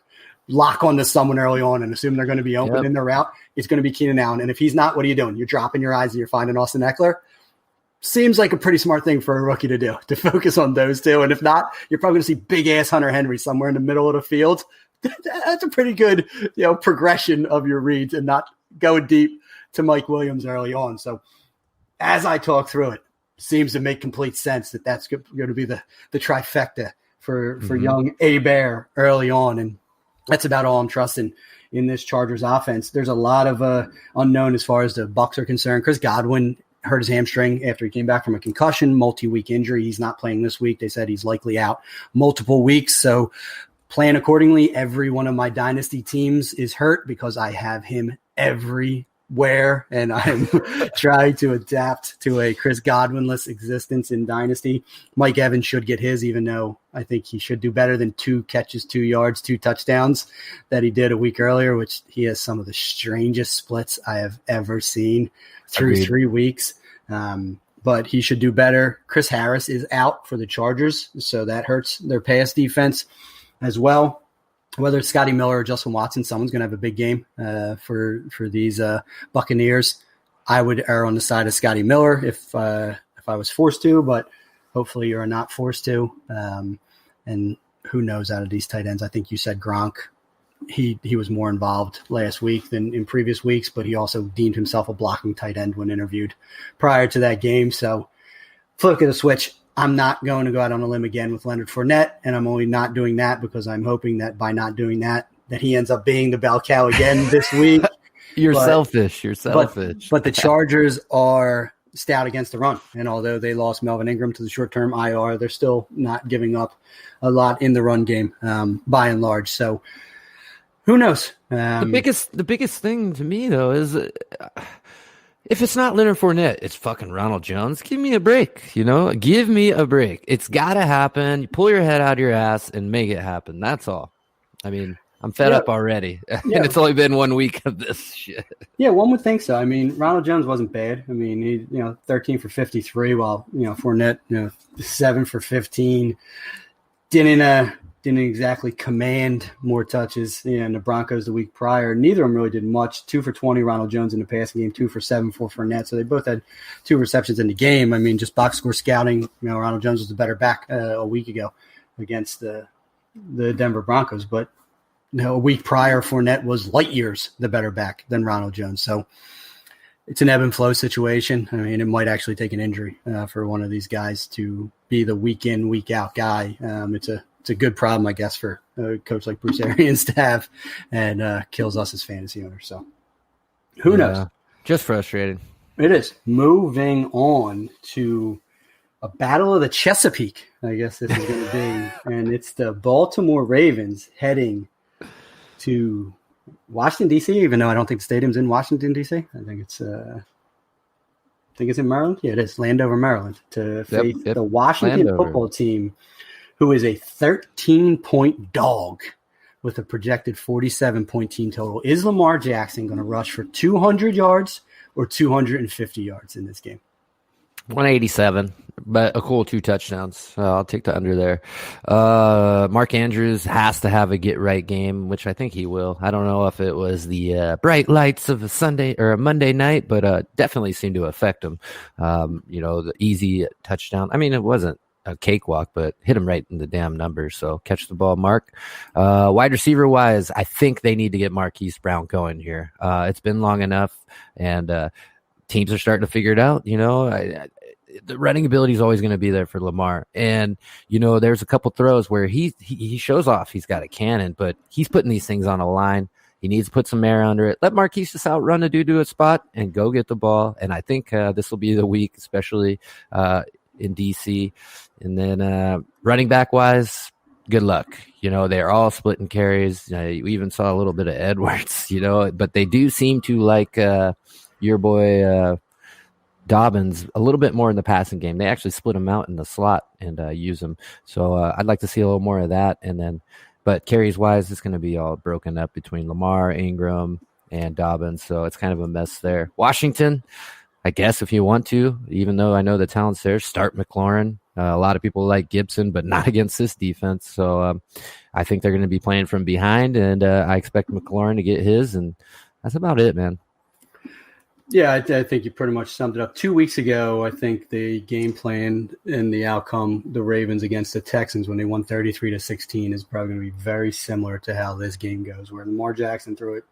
lock onto someone early on and assume they're going to be open in their route, it's going to be Keenan Allen. And if he's not, what are you doing? You're dropping your eyes and you're finding Austin Eckler? Seems like a pretty smart thing for a rookie to do, to focus on those two. And if not, you're probably going to see big-ass Hunter Henry somewhere in the middle of the field. That's a pretty good progression of your reads and not going deep to Mike Williams early on. So as I talk through it, seems to make complete sense that that's going to be the trifecta for young A-Bear early on. And that's about all I'm trusting in this Chargers offense. There's a lot of unknown as far as the Bucs are concerned. Chris Godwin hurt his hamstring after he came back from a concussion, multi-week injury. He's not playing this week. They said he's likely out multiple weeks. So plan accordingly. Every one of my dynasty teams is hurt because I have him everywhere, and I'm trying to adapt to a Chris Godwin-less existence in dynasty. Mike Evans should get his, even though I think he should do better than 2 catches, 2 yards, 2 touchdowns that he did a week earlier, which he has some of the strangest splits I have ever seen through Agreed. 3 weeks. But he should do better. Chris Harris is out for the Chargers, so that hurts their pass defense as well. Whether it's Scotty Miller or Justin Watson, someone's going to have a big game for these Buccaneers. I would err on the side of Scotty Miller if I was forced to, but hopefully you're not forced to. And who knows out of these tight ends? I think you said Gronk. He was more involved last week than in previous weeks, but he also deemed himself a blocking tight end when interviewed prior to that game. So flip of the switch. I'm not going to go out on a limb again with Leonard Fournette, and I'm only not doing that because I'm hoping that by not doing that he ends up being the bell cow again this week. You're selfish. You're selfish. But the Chargers are stout against the run, and although they lost Melvin Ingram to the short-term IR, they're still not giving up a lot in the run game by and large. So who knows? The biggest thing to me, though, is if it's not Leonard Fournette, it's fucking Ronald Jones. Give me a break, Give me a break. It's got to happen. You pull your head out of your ass and make it happen. That's all. I mean, I'm fed up already. And it's only been 1 week of this shit. Yeah, one would think so. I mean, Ronald Jones wasn't bad. I mean, he 13 for 53, while, Fournette, 7 for 15. Didn't exactly command more touches in the Broncos the week prior. Neither of them really did much. 2 for 20, Ronald Jones in the passing game, 2 for 7 for Fournette. So they both had 2 receptions in the game. I mean, just box score scouting, Ronald Jones was the better back a week ago against the Denver Broncos. But a week prior, Fournette was light years the better back than Ronald Jones. So it's an ebb and flow situation. I mean, it might actually take an injury for one of these guys to be the week in, week out guy. It's a good problem, I guess, for a coach like Bruce Arians to have, and kills us as fantasy owners. So who knows? Just frustrating. It is. Moving on to a battle of the Chesapeake, I guess this is going to be. And it's the Baltimore Ravens heading to Washington, D.C., even though I don't think the stadium's in Washington, D.C. I think it's in Maryland. Yeah, it is. Landover, Maryland, to face the Washington football team, who is a 13-point dog with a projected 47-point team total. Is Lamar Jackson going to rush for 200 yards or 250 yards in this game? 187, but a cool 2 touchdowns. I'll take the under there. Mark Andrews has to have a get-right game, which I think he will. I don't know if it was the bright lights of a Sunday or a Monday night, but definitely seemed to affect him. The easy touchdown. I mean, it wasn't a cakewalk, but hit him right in the damn numbers. So catch the ball, Mark. Wide receiver wise, I think they need to get Marquise Brown going here. It's been long enough, and teams are starting to figure it out. The running ability is always going to be there for Lamar. And, there's a couple throws where he shows off he's got a cannon, but he's putting these things on a line. He needs to put some air under it. Let Marquise just outrun a dude to a spot and go get the ball. And I think this will be the week, especially in DC. And then running back wise, good luck. They're all splitting carries. You even saw a little bit of Edwards, but they do seem to like your boy Dobbins a little bit more in the passing game. They actually split him out in the slot and use him. So I'd like to see a little more of that. And then, but carries wise, it's going to be all broken up between Lamar, Ingram, and Dobbins. So it's kind of a mess there. Washington, I guess if you want to, even though I know the talent's there, start McLaurin. A lot of people like Gibson, but not against this defense. So I think they're going to be playing from behind, and I expect McLaurin to get his, and that's about it, man. Yeah, I think you pretty much summed it up. 2 weeks ago, I think the game plan and the outcome, the Ravens against the Texans when they won 33-16, is probably going to be very similar to how this game goes, where Lamar Jackson threw it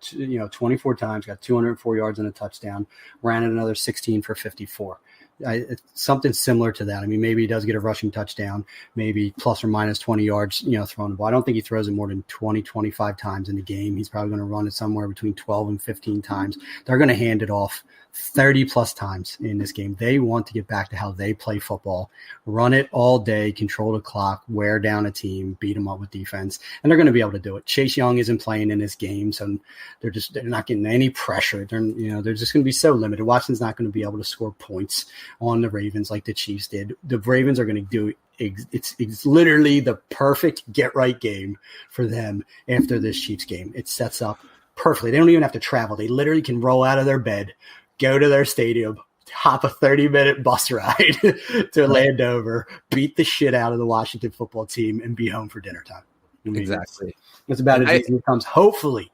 24 times, got 204 yards and a touchdown, ran it another 16 for 54. It's something similar to that. I mean, maybe he does get a rushing touchdown, maybe plus or minus 20 yards, throwing the ball. I don't think he throws it more than 20, 25 times in the game. He's probably going to run it somewhere between 12 and 15 times. They're going to hand it off 30 plus times in this game. They want to get back to how they play football, run it all day, control the clock, wear down a team, beat them up with defense, and they're going to be able to do it. Chase Young isn't playing in this game, so they're not getting any pressure. They're just going to be so limited. Watson's not going to be able to score points on the Ravens like the Chiefs did. The Ravens are going to do it's literally the perfect get right game for them after this Chiefs game. It sets up perfectly. They don't even have to travel. They literally can roll out of their bed, go to their stadium, hop a 30-minute bus ride to Landover, beat the shit out of the Washington football team, and be home for dinner time. I mean, exactly. It's about as easy as it comes. Hopefully,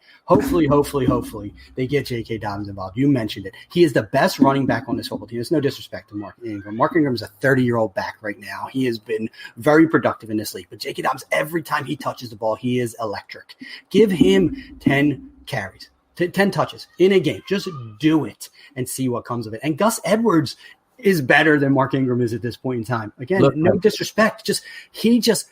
they get J.K. Dobbins involved. You mentioned it. He is the best running back on this football team. There's no disrespect to Mark Ingram. Mark Ingram is a 30-year-old back right now. He has been very productive in this league. But J.K. Dobbins, every time he touches the ball, he is electric. Give him 10 carries. 10 touches in a game. Just do it and see what comes of it. And Gus Edwards is better than Mark Ingram is at this point in time. Again, no disrespect. He just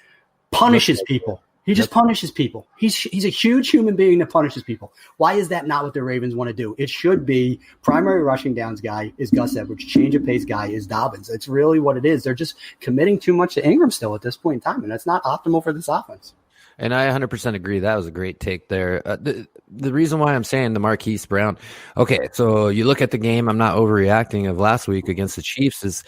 punishes people. He just punishes people. He's a huge human being that punishes people. Why is that not what the Ravens want to do? It should be primary rushing downs guy is Gus Edwards. Change of pace guy is Dobbins. It's really what it is. They're just committing too much to Ingram still at this point in time, and that's not optimal for this offense. And I 100% agree. That was a great take there. The reason why I'm saying the Marquise Brown, okay, so you look at the game, I'm not overreacting of last week against the Chiefs, is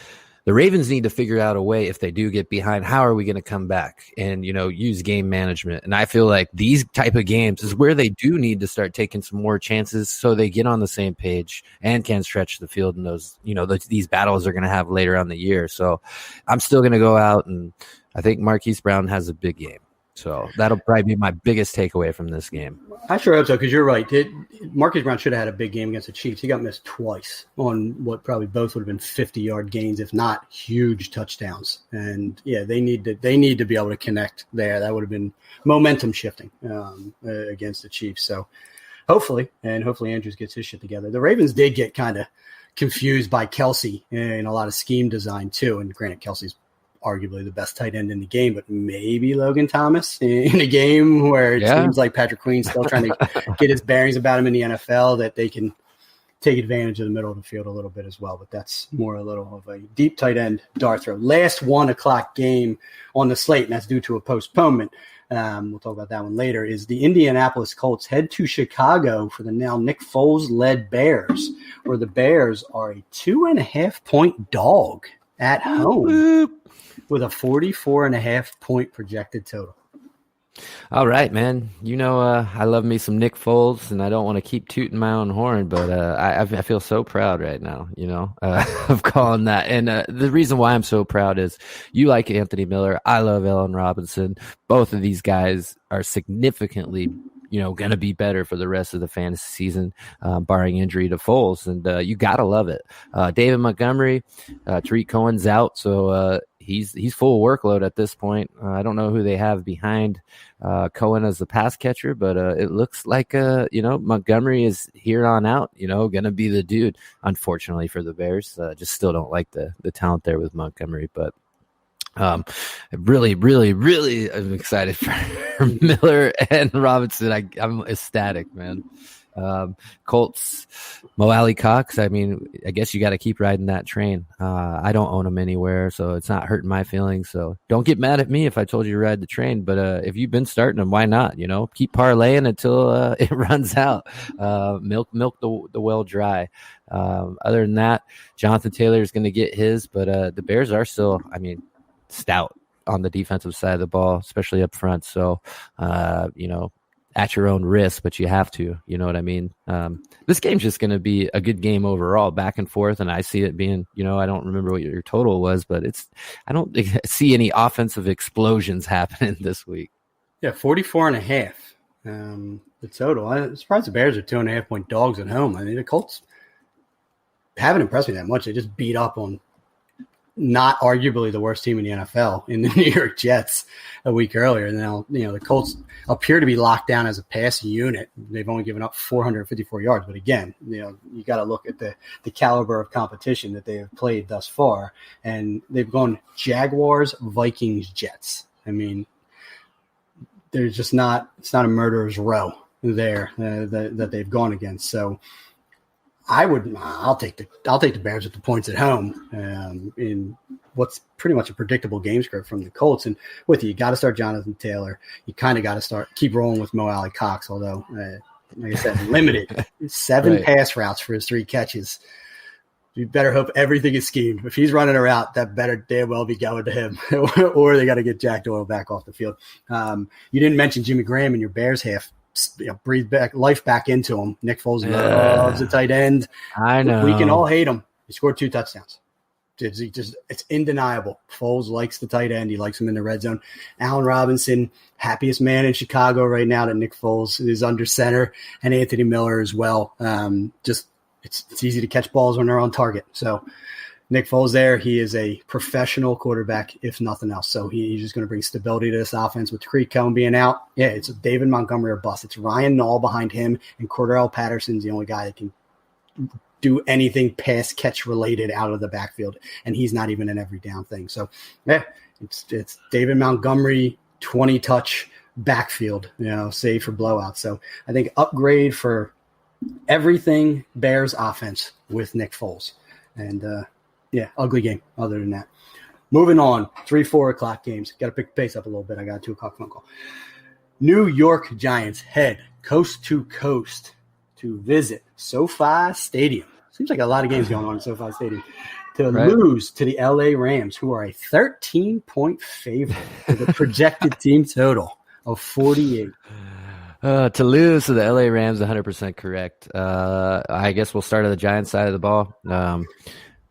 the Ravens need to figure out a way if they do get behind, how are we going to come back and, use game management? And I feel like these type of games is where they do need to start taking some more chances so they get on the same page and can stretch the field in those, these battles they're going to have later on the year. So I'm still going to go out, and I think Marquise Brown has a big game. So that'll probably be my biggest takeaway from this game. I sure hope so, because you're right. Marcus Brown should have had a big game against the Chiefs. He got missed twice on what probably both would have been 50-yard gains, if not huge touchdowns. And, yeah, they need to be able to connect there. That would have been momentum shifting against the Chiefs. So hopefully Andrews gets his shit together. The Ravens did get kind of confused by Kelsey in a lot of scheme design too. And granted, Kelsey's arguably the best tight end in the game, but maybe Logan Thomas in a game where it seems like Patrick Queen's still trying to get his bearings about him in the NFL, that they can take advantage of the middle of the field a little bit as well. But that's more a little of a deep tight end dart throw. Last 1:00 game on the slate, and that's due to a postponement. We'll talk about that one later, is the Indianapolis Colts head to Chicago for the now Nick Foles-led Bears, where the Bears are a 2.5-point dog at home with a 44.5-point projected total. All right, man. I love me some Nick Foles, and I don't want to keep tooting my own horn, but I feel so proud right now, of calling that. And the reason why I'm so proud is you like Anthony Miller. I love Allen Robinson. Both of these guys are significantly going to be better for the rest of the fantasy season, barring injury to Foles. And you got to love it. David Montgomery, Tariq Cohen's out, so he's full workload at this point. I don't know who they have behind Cohen as the pass catcher, but it looks like, Montgomery is here on out, going to be the dude, unfortunately for the Bears. Just still don't like the talent there with Montgomery, but really, really, really I'm excited for Miller and Robinson. I'm ecstatic, man. Colts, Mo Alley Cox. I mean, I guess you got to keep riding that train. I don't own him anywhere, so it's not hurting my feelings. So don't get mad at me if I told you to ride the train. But if you've been starting him, why not? Keep parlaying until it runs out. Milk the well dry. Other than that, Jonathan Taylor is going to get his, but the Bears are still, stout on the defensive side of the ball, especially up front. So, at your own risk, but you have to, you know what I mean? This game's just going to be a good game overall, back and forth. And I see it being, I don't remember what your total was, but I don't see any offensive explosions happening this week. Yeah. 44.5. The total. I'm surprised the Bears are 2.5-point dogs at home. The Colts haven't impressed me that much. They just beat up on not arguably the worst team in the NFL in the New York Jets a week earlier. And now, the Colts appear to be locked down as a passing unit. They've only given up 454 yards. But again, you got to look at the caliber of competition that they have played thus far. And they've gone Jaguars, Vikings, Jets. I mean, there's just it's not a murderer's row there that they've gone against. So I'll take the Bears with the points at home in what's pretty much a predictable game script from the Colts. And with you got to start Jonathan Taylor. You kind of got to keep rolling with Mo Alley Cox, although, like I said, limited 7 pass routes for his 3 catches. You better hope everything is schemed. If he's running a route, that better damn well be going to him, or they got to get Jack Doyle back off the field. You didn't mention Jimmy Graham in your Bears half. Breathe life back into him. Nick Foles loves a tight end. I know. We can all hate him. He scored 2 touchdowns. It's undeniable. Foles likes the tight end. He likes him in the red zone. Allen Robinson, happiest man in Chicago right now that Nick Foles is under center, and Anthony Miller as well. It's easy to catch balls when they're on target. So Nick Foles there, he is a professional quarterback, if nothing else. So he's just going to bring stability to this offense with Creed Cohen being out. Yeah, it's David Montgomery or bust. It's Ryan Nall behind him, and Cordell Patterson's the only guy that can do anything pass catch related out of the backfield, and he's not even an every down thing. So yeah, it's David Montgomery 20-touch backfield, save for blowouts. So I think upgrade for everything Bears offense with Nick Foles, and ugly game other than that. Moving on, 3-4 o'clock games. Got to pick the pace up a little bit. I got a 2 o'clock phone call. New York Giants head coast to coast to visit SoFi Stadium. Seems like a lot of games going on in SoFi Stadium. To lose to the LA Rams, who are a 13-point favorite with a projected team total of 48. To lose to the LA Rams, 100% correct. I guess we'll start at the Giants side of the ball.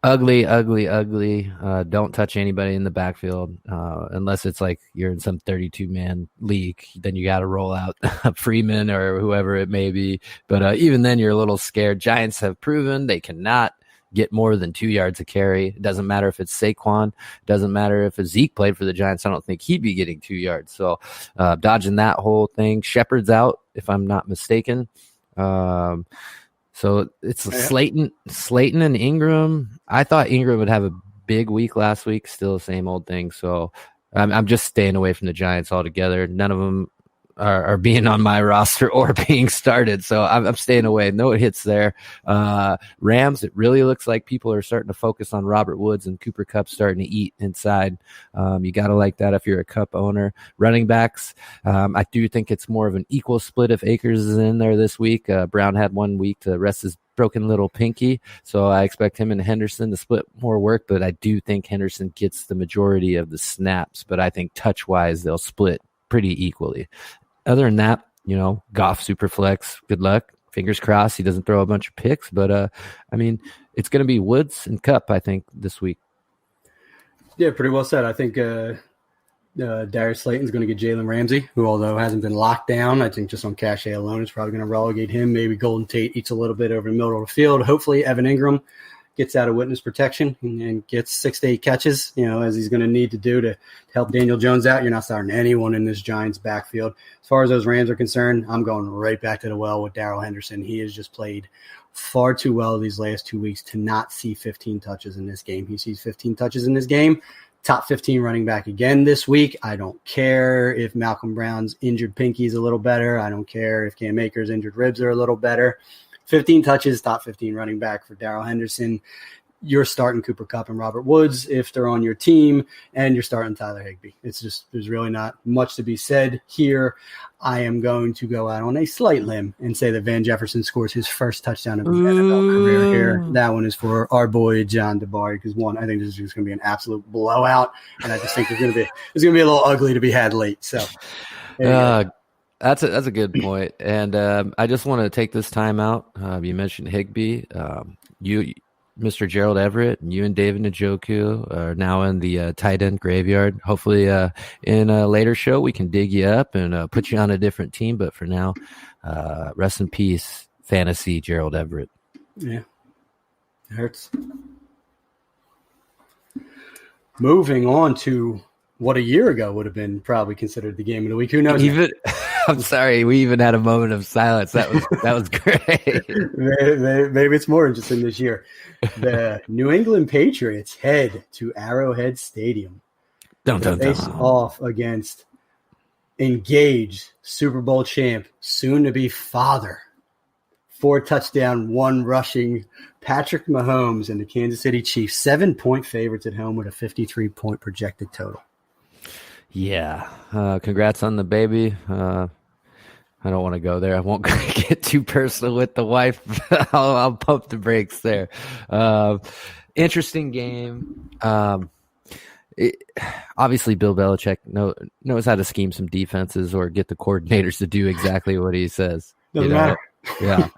Ugly. Don't touch anybody in the backfield unless it's like you're in some 32-man league. Then you got to roll out Freeman or whoever it may be. But even then, you're a little scared. Giants have proven they cannot get more than 2 yards a carry. It doesn't matter if it's Saquon. It doesn't matter if Zeke played for the Giants. I don't think he'd be getting 2 yards. So dodging that whole thing. Shepard's out, if I'm not mistaken. So it's Slayton and Ingram. I thought Ingram would have a big week last week. Still the same old thing. So I'm just staying away from the Giants altogether. None of them are being on my roster or being started. So I'm staying away. No hits there. Rams, it really looks like people are starting to focus on Robert Woods and Cooper Kupp starting to eat inside. You got to like that if you're a Kupp owner. Running backs, I do think it's more of an equal split if Akers is in there this week. Brown had 1 week to rest his broken little pinky, so I expect him and Henderson to split more work, but I do think Henderson gets the majority of the snaps, but I think touch-wise they'll split pretty equally. Other than that, Goff super flex. Good luck. Fingers crossed he doesn't throw a bunch of picks. But, it's going to be Woods and Kupp, I think, this week. Yeah, pretty well said. I think Darius Slayton's going to get Jalen Ramsey, who, although hasn't been locked down, I think just on cachet alone is probably going to relegate him. Maybe Golden Tate eats a little bit over the middle of the field. Hopefully Evan Ingram gets out of witness protection and gets 6 to 8 catches, as he's going to need to do to help Daniel Jones out. You're not starting anyone in this Giants backfield. As far as those Rams are concerned, I'm going right back to the well with Darrell Henderson. He has just played far too well these last 2 weeks to not see 15 touches in this game. He sees 15 touches in this game. Top 15 running back again this week. I don't care if Malcolm Brown's injured pinky is a little better. I don't care if Cam Akers' injured ribs are a little better. 15 touches, top 15 running back for Darrell Henderson. You're starting Cooper Kupp and Robert Woods if they're on your team, and you're starting Tyler Higbee. There's really not much to be said here. I am going to go out on a slight limb and say that Van Jefferson scores his first touchdown of his NFL career here. That one is for our boy John DeBari, because I think this is just going to be an absolute blowout, and I just think it's going to be a little ugly to be had late. So. That's a good point. And I just want to take this time out. You mentioned Higbee. You, Mr. Gerald Everett, and you and David Njoku are now in the tight end graveyard. Hopefully in a later show we can dig you up and put you on a different team. But for now, rest in peace, fantasy Gerald Everett. Yeah, it hurts. Moving on to what a year ago would have been probably considered the game of the week. Who knows? Even I'm sorry, we even had a moment of silence. That was great. Maybe it's more interesting this year. The New England Patriots head to Arrowhead Stadium to face off against engaged Super Bowl champ, soon to be father, 4-touchdown, 1 rushing Patrick Mahomes and the Kansas City Chiefs, 7-point favorites at home with a 53-point projected total. Yeah. Congrats on the baby. I don't want to go there. I won't get too personal with the wife. I'll pump the brakes there. Interesting game. Obviously, Bill Belichick knows how to scheme some defenses or get the coordinators to do exactly what he says. Doesn't matter. Yeah.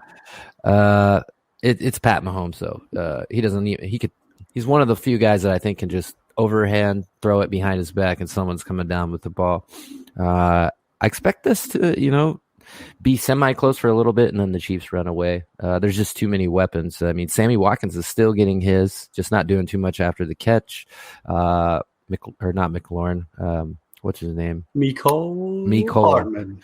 It's Pat Mahomes, though. He doesn't even. He's one of the few guys that I think can just overhand throw it behind his back and someone's coming down with the ball. I expect this to, be semi-close for a little bit and then the Chiefs run away. There's just too many weapons. I mean, Sammy Watkins is still getting his, just not doing too much after the catch. Not McLaurin. What's his name? Mecole Hardman.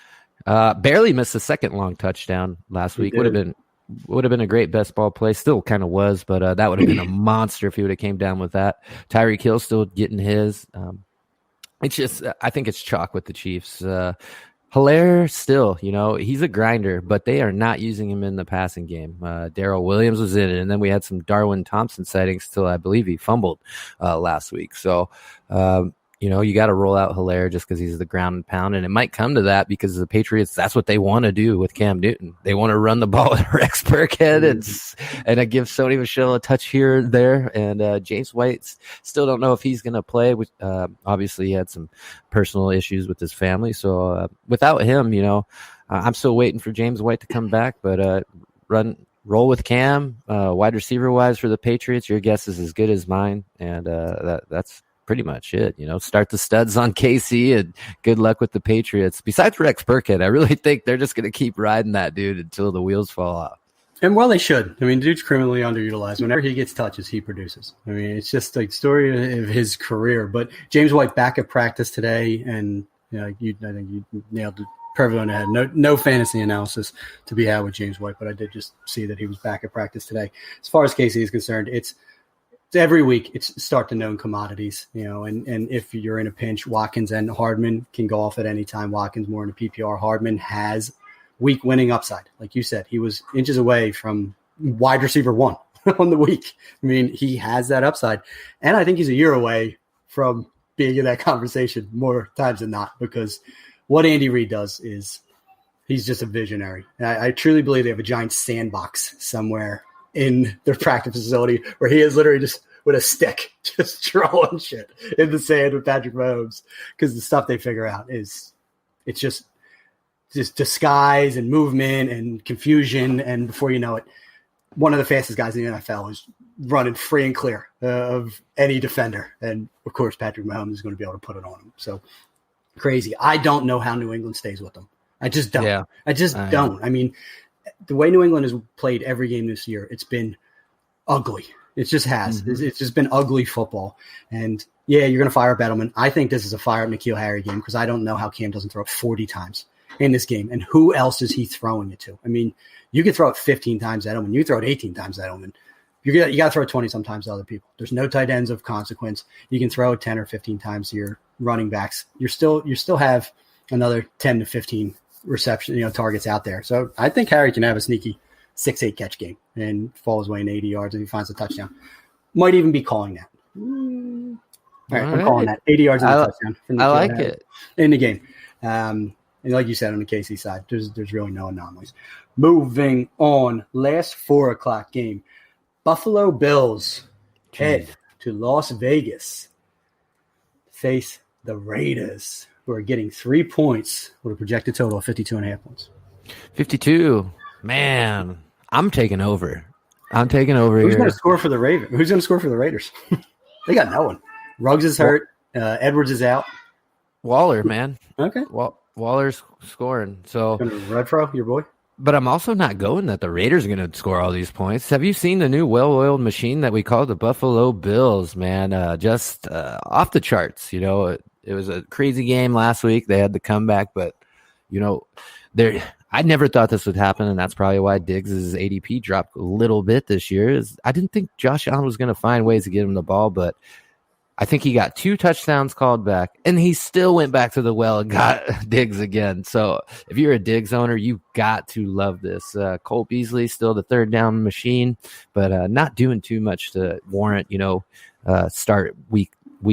Barely missed a second long touchdown last week. Would have been a great best ball play. Still kind of was, but that would have been a monster if he would have came down with that. Tyreek Hill still getting his. It's just, I think it's chalk with the Chiefs. Hilaire still, he's a grinder, but they are not using him in the passing game. Darrell Williams was in it, and then we had some Darwin Thompson sightings till I believe he fumbled last week. So, you got to roll out Hilaire just because he's the ground and pound, and it might come to that because the Patriots, that's what they want to do with Cam Newton. They want to run the ball with Rex Burkhead and I give Sony Michel a touch here and there, and James White still don't know if he's going to play. Obviously, he had some personal issues with his family, so without him, I'm still waiting for James White to come back, but roll with Cam, wide receiver wise for the Patriots. Your guess is as good as mine, and that's pretty much it. Start the studs on KC and good luck with the Patriots. Besides Rex Burkhead, I really think they're just going to keep riding that dude until the wheels fall off. And well, they should. I mean, the dude's criminally underutilized. Whenever he gets touches, he produces. I mean, it's just like story of his career. But James White back at practice today, and I think you nailed it perfectly on the head. No fantasy analysis to be had with James White, but I did just see that he was back at practice today. As far as KC is concerned, it's every week it's start to known commodities, and if you're in a pinch, Watkins and Hardman can go off at any time. Watkins more in a PPR. Hardman has week winning upside. Like you said, he was inches away from wide receiver 1 on the week. I mean, he has that upside. And I think he's a year away from being in that conversation more times than not, because what Andy Reid does is he's just a visionary. And I truly believe they have a giant sandbox somewhere in their practice facility where he is literally just with a stick, just drawing shit in the sand with Patrick Mahomes, because the stuff they figure out it's just disguise and movement and confusion. And before you know it, one of the fastest guys in the NFL is running free and clear of any defender. And of course, Patrick Mahomes is going to be able to put it on him. So crazy. I don't know how New England stays with them. I just don't. Yeah, I just don't. I mean, the way New England has played every game this year, it's been ugly. It just has. Mm-hmm. It's just been ugly football. And, yeah, you're going to fire up Edelman. I think this is a fire up N'Keal Harry game because I don't know how Cam doesn't throw it 40 times in this game. And who else is he throwing it to? I mean, you can throw it 15 times to Edelman. You throw it 18 times to Edelman. You got to throw it 20 sometimes to other people. There's no tight ends of consequence. You can throw it 10 or 15 times to your running backs. You still have another 10 to 15 reception, targets out there. So I think Harry can have a sneaky 6-8 catch game and fall his way in 80 yards if he finds a touchdown. Might even be calling that. All right, I'm calling that 80 yards and a touchdown. I like it in the game. And like you said on the KC side, there's really no anomalies. Moving on, last 4 o'clock game, Buffalo Bills head to Las Vegas, face the Raiders, who are getting 3 points with a projected total of 52.5 points. 52. Man, I'm taking over. Who's going to score for the Ravens? Who's going to score for the Raiders? They got no one. Ruggs is hurt. Edwards is out. Waller, man. Okay. Waller's scoring. So Renfro, your boy? But I'm also not going that the Raiders are going to score all these points. Have you seen the new well-oiled machine that we call the Buffalo Bills, man? Just off the charts. You know, it was a crazy game last week. They had the comeback, but, you know, I never thought this would happen, and that's probably why Diggs' ADP dropped a little bit this year. I didn't think Josh Allen was going to find ways to get him the ball, but I think he got 2 touchdowns called back, and he still went back to the well and got Diggs again. So if you're a Diggs owner, you got to love this. Cole Beasley still the third down machine, but not doing too much to warrant, you know, start week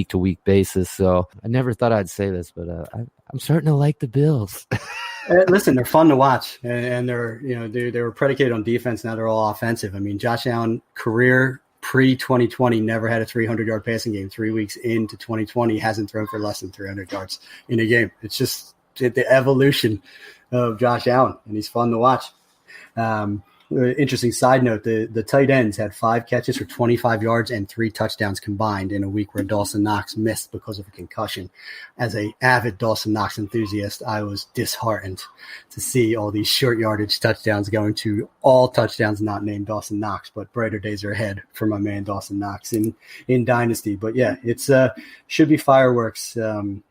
to week basis. So I never thought I'd say this, but I'm starting to like the Bills. Listen, they're fun to watch, and they're, you know, they were predicated on defense. Now they're all offensive. I mean, Josh Allen career pre-2020 never had a 300-yard passing game. 3 weeks into 2020, hasn't thrown for less than 300 yards in a game. It's just the evolution of Josh Allen, and he's fun to watch. Interesting side note, the tight ends had 5 catches for 25 yards and 3 touchdowns combined in a week where Dawson Knox missed because of a concussion. As an avid Dawson Knox enthusiast, I was disheartened to see all these short yardage touchdowns going to all touchdowns not named Dawson Knox, but brighter days are ahead for my man Dawson Knox in Dynasty. But yeah, it's should be fireworks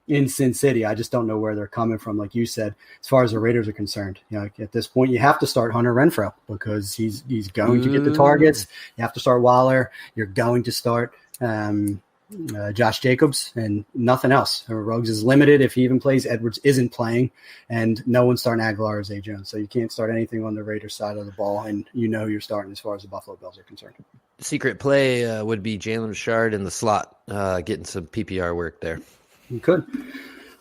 in Sin City. I just don't know where they're coming from. Like you said, as far as the Raiders are concerned, you know, at this point, you have to start Hunter Renfrow because he's going to get the targets. You have to start Waller. You're going to start Josh Jacobs and nothing else. Ruggs is limited if he even plays. Edwards isn't playing, and no one's starting Aguilar or Zay Jones. So you can't start anything on the Raiders side of the ball, and you know you're starting as far as the Buffalo Bills are concerned. Secret play would be Jalen Richard in the slot, getting some PPR work there. You could.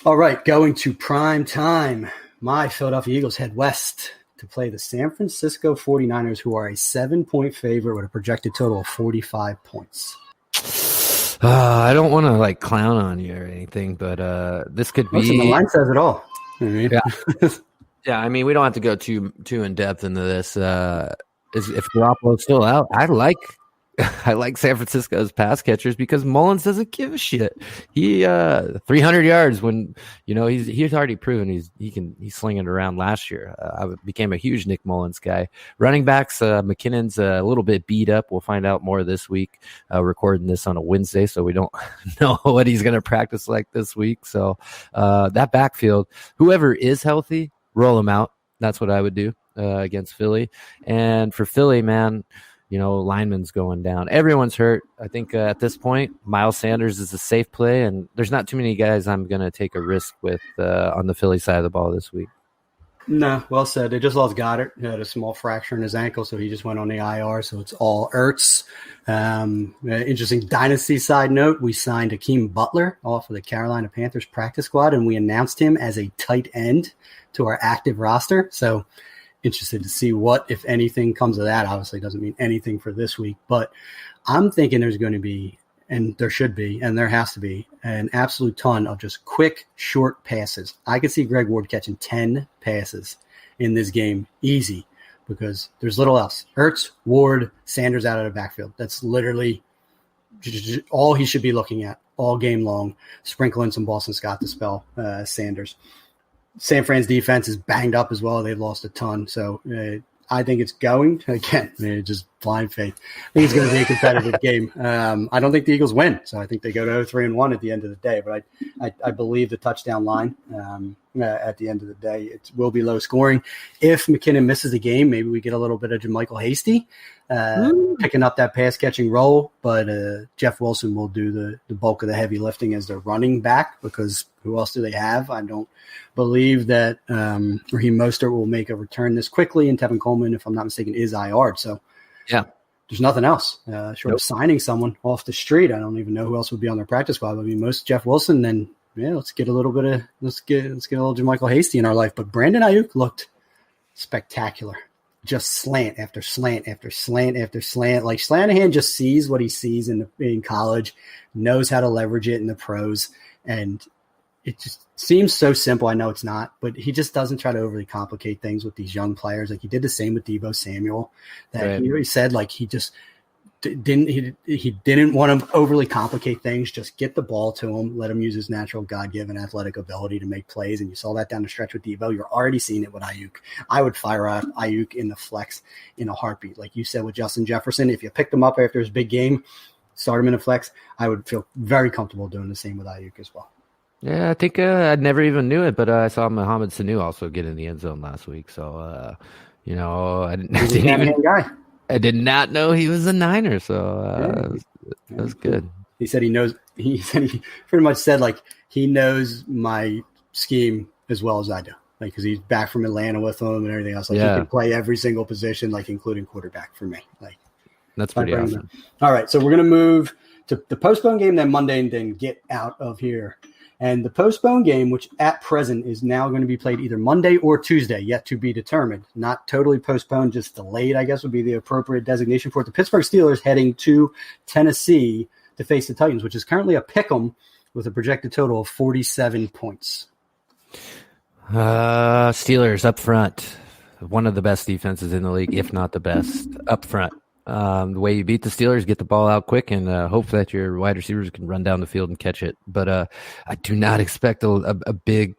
All right, going to prime time. My Philadelphia Eagles head west to play the San Francisco 49ers, who are a 7-point favorite with a projected total of 45 points. I don't want to like clown on you or anything, but this could be. Listen, the line says it all. Yeah. Yeah, I mean, we don't have to go too in depth into this. If Garoppolo's still out, I like San Francisco's pass catchers because Mullins doesn't give a shit. He 300 yards when, you know, he's already proven he's slinging it around last year. I became a huge Nick Mullins guy. Running backs, McKinnon's a little bit beat up. We'll find out more this week. Recording this on a Wednesday, so we don't know what he's going to practice like this week. So that backfield, whoever is healthy, roll him out. That's what I would do against Philly. And for Philly, man, you know, lineman's going down. Everyone's hurt. I think at this point, Miles Sanders is a safe play, and there's not too many guys I'm going to take a risk with on the Philly side of the ball this week. No, well said. They just lost Goddard. He had a small fracture in his ankle, so he just went on the IR, so it's all Ertz. Interesting dynasty side note, we signed Hakeem Butler off of the Carolina Panthers practice squad, and we announced him as a tight end to our active roster. So interested to see what, if anything, comes of that. Obviously doesn't mean anything for this week, but I'm thinking there's going to be, and there should be, and there has to be, an absolute ton of just quick, short passes. I could see Greg Ward catching 10 passes in this game, easy, because there's little else. Ertz, Ward, Sanders out of the backfield. That's literally all he should be looking at all game long. Sprinkle in some Boston Scott to spell Sanders. San Fran's defense is banged up as well. They've lost a ton. So I think it's going to, again, just blind faith. I think it's going to be a competitive game. I don't think the Eagles win. So I think they go to 3-1 at the end of the day. But I believe the touchdown line at the end of the day, it will be low scoring. If McKinnon misses the game, maybe we get a little bit of JaMychal Hasty picking up that pass catching role. But Jeff Wilson will do the bulk of the heavy lifting as their running back, because who else do they have? I don't believe that Raheem Mostert will make a return this quickly, and Tevin Coleman, if I'm not mistaken, is IR'd. So yeah, there's nothing else short of signing someone off the street. I don't even know who else would be on their practice squad. I mean, most Jeff Wilson. Then let's get a little JaMychal Hasty in our life. But Brandon Ayuk looked spectacular. Just slant after slant after slant after slant. Like Shanahan just sees what he sees in college, knows how to leverage it in the pros, and it just seems so simple. I know it's not, but he just doesn't try to overly complicate things with these young players. Like he did the same with Deebo Samuel. He said, like, he just he didn't want to overly complicate things. Just get the ball to him, let him use his natural God-given athletic ability to make plays. And you saw that down the stretch with Devo. You're already seeing it with Ayuk. I would fire out Ayuk in the flex in a heartbeat. Like you said with Justin Jefferson, if you picked him up after his big game, start him in a flex, I would feel very comfortable doing the same with Ayuk as well. Yeah, I think I never even knew it, but I saw Mohamed Sanu also get in the end zone last week. So, I did not know he was a Niner. So that was good. He said he knows. He pretty much said like he knows my scheme as well as I do. Like because he's back from Atlanta with him and everything else. Like he can play every single position, like including quarterback for me. Like that's pretty awesome. All right, so we're gonna move to the postponed game then Monday and then get out of here. And the postponed game, which at present is now going to be played either Monday or Tuesday, yet to be determined. Not totally postponed, just delayed, I guess would be the appropriate designation for it. The Pittsburgh Steelers heading to Tennessee to face the Titans, which is currently a pick'em with a projected total of 47 points. Steelers up front. One of the best defenses in the league, if not the best, up front. The way you beat the Steelers, get the ball out quick and hope that your wide receivers can run down the field and catch it. But I do not expect a big,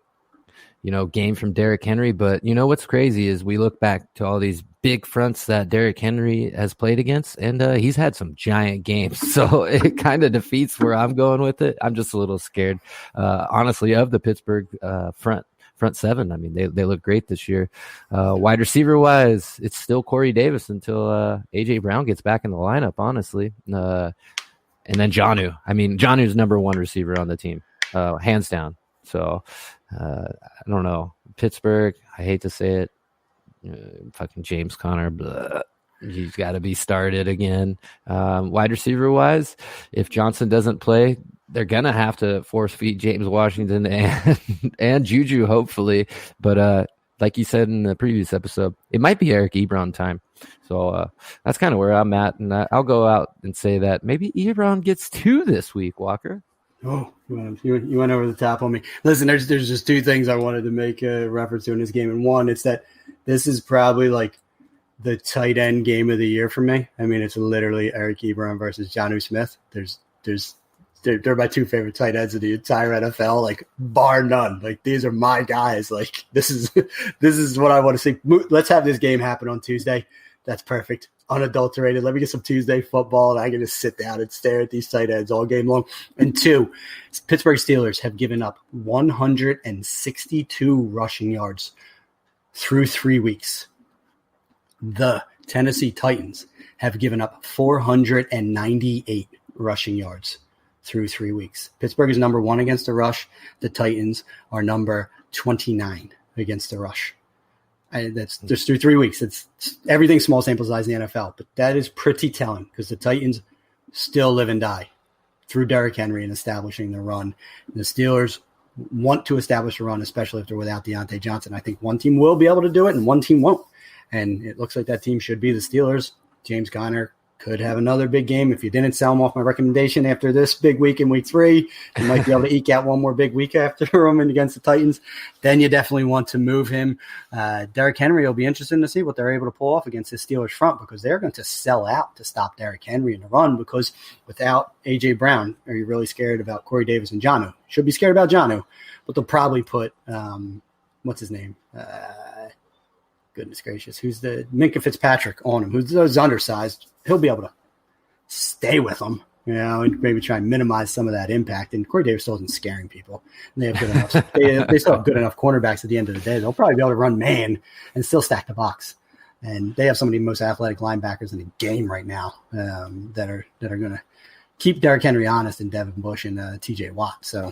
game from Derrick Henry. But what's crazy is we look back to all these big fronts that Derrick Henry has played against, and he's had some giant games. So it kind of defeats where I'm going with it. I'm just a little scared, honestly, of the Pittsburgh front seven. I mean, they look great this year. Wide receiver wise, it's still Corey Davis until AJ Brown gets back in the lineup, honestly. And then Jonnu. I mean, Jonnu's number one receiver on the team, hands down. So I don't know. Pittsburgh, I hate to say it, fucking James Conner, blah. He's got to be started again. Wide receiver wise, if Johnson doesn't play, they're gonna have to force feed James Washington and Juju, hopefully. But like you said in the previous episode, it might be Eric Ebron time. So that's kind of where I'm at, and I'll go out and say that maybe Ebron gets 2 this week. Walker. Oh, you went over the top on me. Listen, there's just 2 things I wanted to make a reference to in this game, and one, it's that this is probably like the tight end game of the year for me. I mean, it's literally Eric Ebron versus Jonnu Smith. They're my 2 favorite tight ends of the entire NFL, like bar none. Like these are my guys. Like this is what I want to see. Let's have this game happen on Tuesday. That's perfect, unadulterated. Let me get some Tuesday football, and I can just sit down and stare at these tight ends all game long. And 2, Pittsburgh Steelers have given up 162 rushing yards through 3 weeks. The Tennessee Titans have given up 498 rushing yards through 3 weeks. Pittsburgh is number 1 against the rush. The Titans are number 29 against the rush. That's just through 3 weeks. It's everything small sample size in the NFL, but that is pretty telling because the Titans still live and die through Derrick Henry and establishing the run. And the Steelers want to establish a run, especially if they're without Deontay Johnson. I think one team will be able to do it and one team won't. And it looks like that team should be the Steelers. James Conner could have another big game. If you didn't sell him off my recommendation after this big week in week 3, you might be able to eke out one more big week after him and against the Titans. Then you definitely want to move him. Derrick Henry will be interesting to see what they're able to pull off against this Steelers front because they're going to sell out to stop Derrick Henry in the run because without A.J. Brown, are you really scared about Corey Davis and Jonnu? Should be scared about Jonnu, but they'll probably put what's his name? Goodness gracious. Who's the Minkah Fitzpatrick on him? Who's undersized? He'll be able to stay with them, and maybe try and minimize some of that impact. And Corey Davis still isn't scaring people. And they have good enough. They still have good enough cornerbacks at the end of the day. They'll probably be able to run man and still stack the box. And they have some of the most athletic linebackers in the game right now that are going to keep Derrick Henry honest and Devin Bush and T.J. Watt. So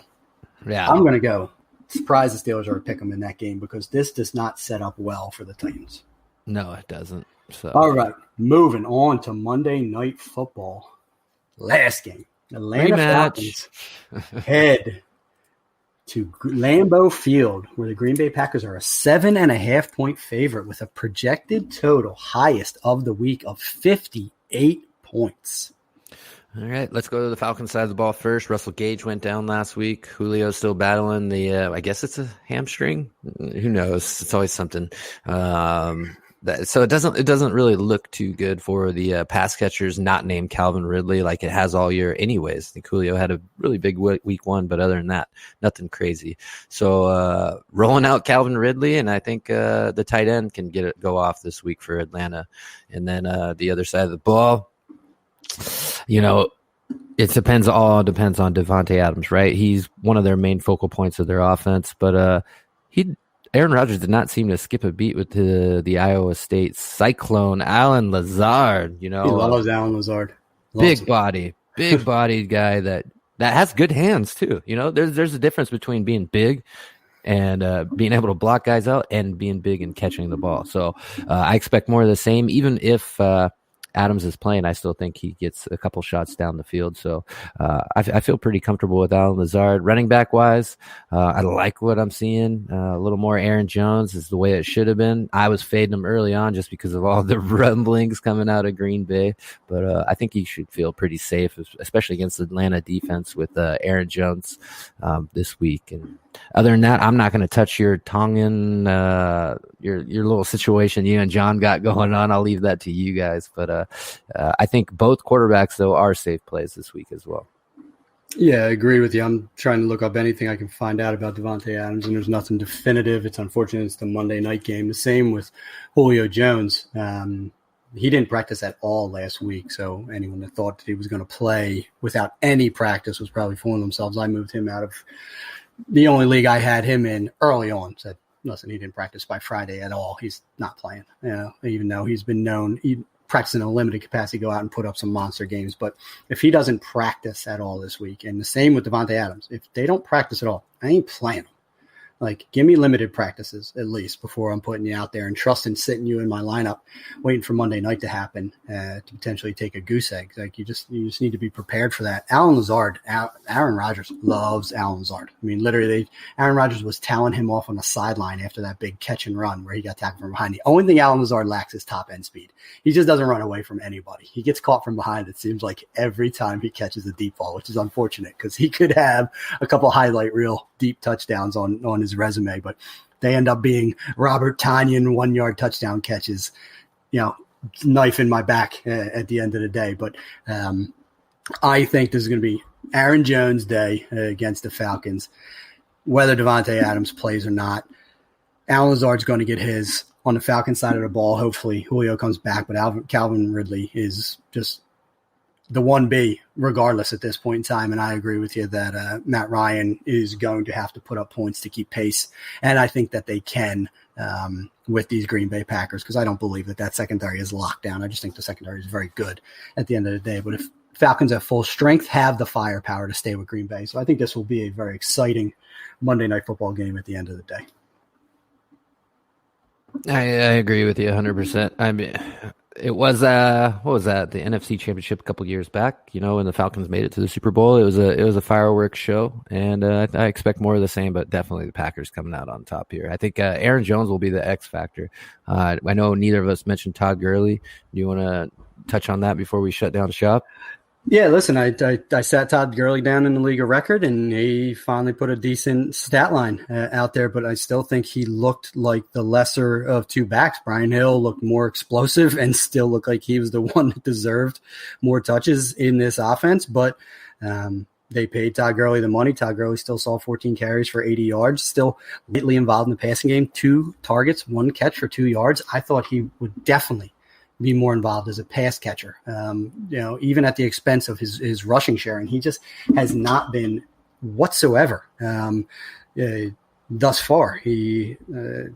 yeah, I'm going to go. Surprised the Steelers are a pick 'em in that game because this does not set up well for the Titans. No, it doesn't. So. All right, moving on to Monday Night Football. Last game, Atlanta Falcons head to Lambeau Field, where the Green Bay Packers are a 7.5-point favorite with a projected total highest of the week of 58 points. All right, let's go to the Falcons side of the ball first. Russell Gage went down last week. Julio's still battling the, I guess it's a hamstring. Who knows? It's always something. So it doesn't really look too good for the pass catchers not named Calvin Ridley like it has all year anyways. I think Julio had a really big week one, but other than that, nothing crazy. So rolling out Calvin Ridley, and I think the tight end can go off this week for Atlanta. And then the other side of the ball, it depends on Davante Adams, right? He's one of their main focal points of their offense, but Aaron Rodgers did not seem to skip a beat with the Iowa State Cyclone, Allen Lazard. He loves Allen Lazard. Big bodied guy that has good hands too. There's a difference between being big and being able to block guys out and being big and catching the ball. So I expect more of the same, even if Adams is playing. I still think he gets a couple shots down the field. So I feel pretty comfortable with Allen Lazard. Running back wise, I like what I'm seeing. A little more Aaron Jones is the way it should have been. I was fading him early on just because of all the rumblings coming out of Green Bay. But I think he should feel pretty safe, especially against the Atlanta defense with Aaron Jones this week. And other than that, I'm not going to touch your Tongan, your little situation you and John got going on. I'll leave that to you guys. But I think both quarterbacks, though, are safe plays this week as well. Yeah, I agree with you. I'm trying to look up anything I can find out about Davante Adams, and there's nothing definitive. It's unfortunate it's the Monday night game. The same with Julio Jones. He didn't practice at all last week, so anyone that thought that he was going to play without any practice was probably fooling themselves. I moved him out of the only league I had him in early on. Said, listen, he didn't practice by Friday at all. He's not playing, even though he's been known – practicing in a limited capacity, go out and put up some monster games. But if he doesn't practice at all this week, and the same with Davante Adams, if they don't practice at all, I ain't playing them. Like, give me limited practices at least before I'm putting you out there and trusting sitting you in my lineup, waiting for Monday night to happen to potentially take a goose egg. Like, you just need to be prepared for that. Allen Lazard, Aaron Rodgers loves Allen Lazard. I mean, literally, Aaron Rodgers was toweling him off on the sideline after that big catch and run where he got tackled from behind. The only thing Allen Lazard lacks is top end speed. He just doesn't run away from anybody. He gets caught from behind, it seems like, every time he catches a deep ball, which is unfortunate because he could have a couple highlight reel deep touchdowns on his resume, but they end up being Robert Tonyan 1-yard touchdown catches, knife in my back at the end of the day. But I think this is going to be Aaron Jones' day against the Falcons, whether Davante Adams plays or not. Allen Lazard's going to get his on the Falcons side of the ball. Hopefully Julio comes back, but Calvin Ridley is just the 1B regardless at this point in time. And I agree with you that Matt Ryan is going to have to put up points to keep pace. And I think that they can with these Green Bay Packers, because I don't believe that secondary is locked down. I just think the secondary is very good at the end of the day. But if Falcons at full strength have the firepower to stay with Green Bay. So I think this will be a very exciting Monday Night Football game at the end of the day. I agree with you 100%. I mean, it was what was that? The NFC Championship a couple years back. When the Falcons made it to the Super Bowl, it was a fireworks show, and I expect more of the same. But definitely the Packers coming out on top here. I think Aaron Jones will be the X factor. I know neither of us mentioned Todd Gurley. Do you want to touch on that before we shut down shop? Yeah, listen, I sat Todd Gurley down in the league of record, and he finally put a decent stat line out there, but I still think he looked like the lesser of two backs. Brian Hill looked more explosive and still looked like he was the one that deserved more touches in this offense, but they paid Todd Gurley the money. Todd Gurley still saw 14 carries for 80 yards, still lately involved in the passing game, 2 targets, 1 catch for 2 yards. I thought he would definitely be more involved as a pass catcher, even at the expense of his rushing share. And he just has not been whatsoever thus far. He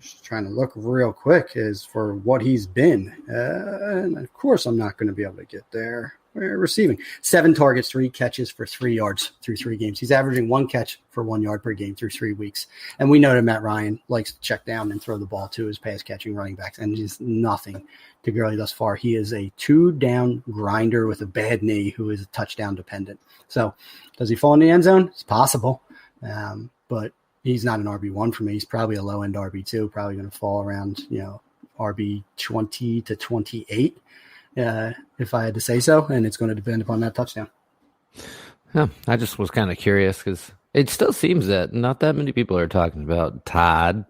just trying to look real quick as for what he's been. And of course, I'm not going to be able to get there. Receiving 7 targets, 3 catches for 3 yards through 3 games. He's averaging 1 catch for 1 yard per game through 3 weeks. And we know that Matt Ryan likes to check down and throw the ball to his pass catching running backs, and just nothing to Gurley thus far. He is a 2-down grinder with a bad knee who is touchdown dependent. So does he fall in the end zone? It's possible. But he's not an RB1 for me. He's probably a low end RB2, probably going to fall around, RB 20 to 28. If I had to say so, and it's going to depend upon that touchdown. Yeah, I just was kind of curious because it still seems that not that many people are talking about Todd,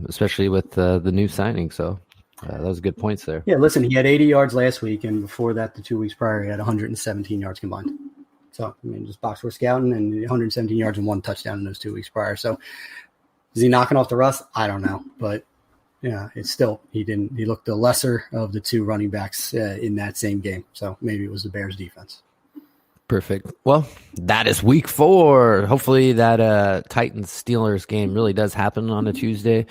especially with the new signing. So Those are good points there. Yeah, listen, he had 80 yards last week, and before that, the 2 weeks prior, he had 117 yards combined. So, I mean, just box score scouting and 117 yards and 1 touchdown in those 2 weeks prior. So, is he knocking off the rust? I don't know. But, yeah, it's still, he looked the lesser of the 2 running backs in that same game. So, maybe it was the Bears defense. Perfect. Well, that is week 4. Hopefully that Titans-Steelers game really does happen on a Tuesday,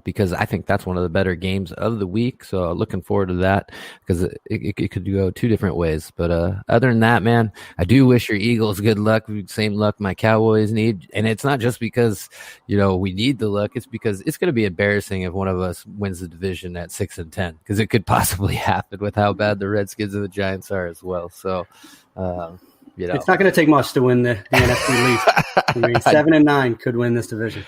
because I think that's one of the better games of the week. So looking forward to that, because it could go 2 different ways. But other than that, man, I do wish your Eagles good luck. Same luck my Cowboys need. And it's not just because, we need the luck. It's because it's going to be embarrassing if one of us wins the division at 6-10, because it could possibly happen with how bad the Redskins and the Giants are as well. So, it's not going to take much to win the NFC Least. I mean, 7-9 could win this division.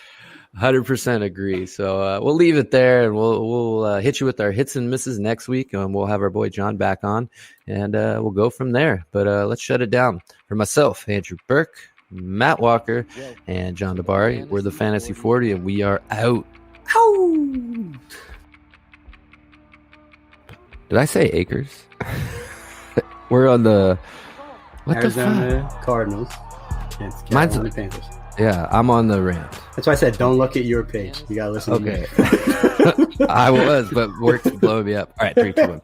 100% agree. So we'll leave it there, and we'll hit you with our hits and misses next week, and we'll have our boy John back on, and we'll go from there. But let's shut it down. For myself, Andrew Burke, Matt Walker, and John DeBari, we're the Fantasy 40, and we are out. Ow! Did I say Acres? We're on the Arizona Cardinals against Carolina Panthers. Yeah, I'm on the Rams. That's why I said don't look at your page. You got to listen to me. I was, but work's blowing me up. All right, 3, 2, 1.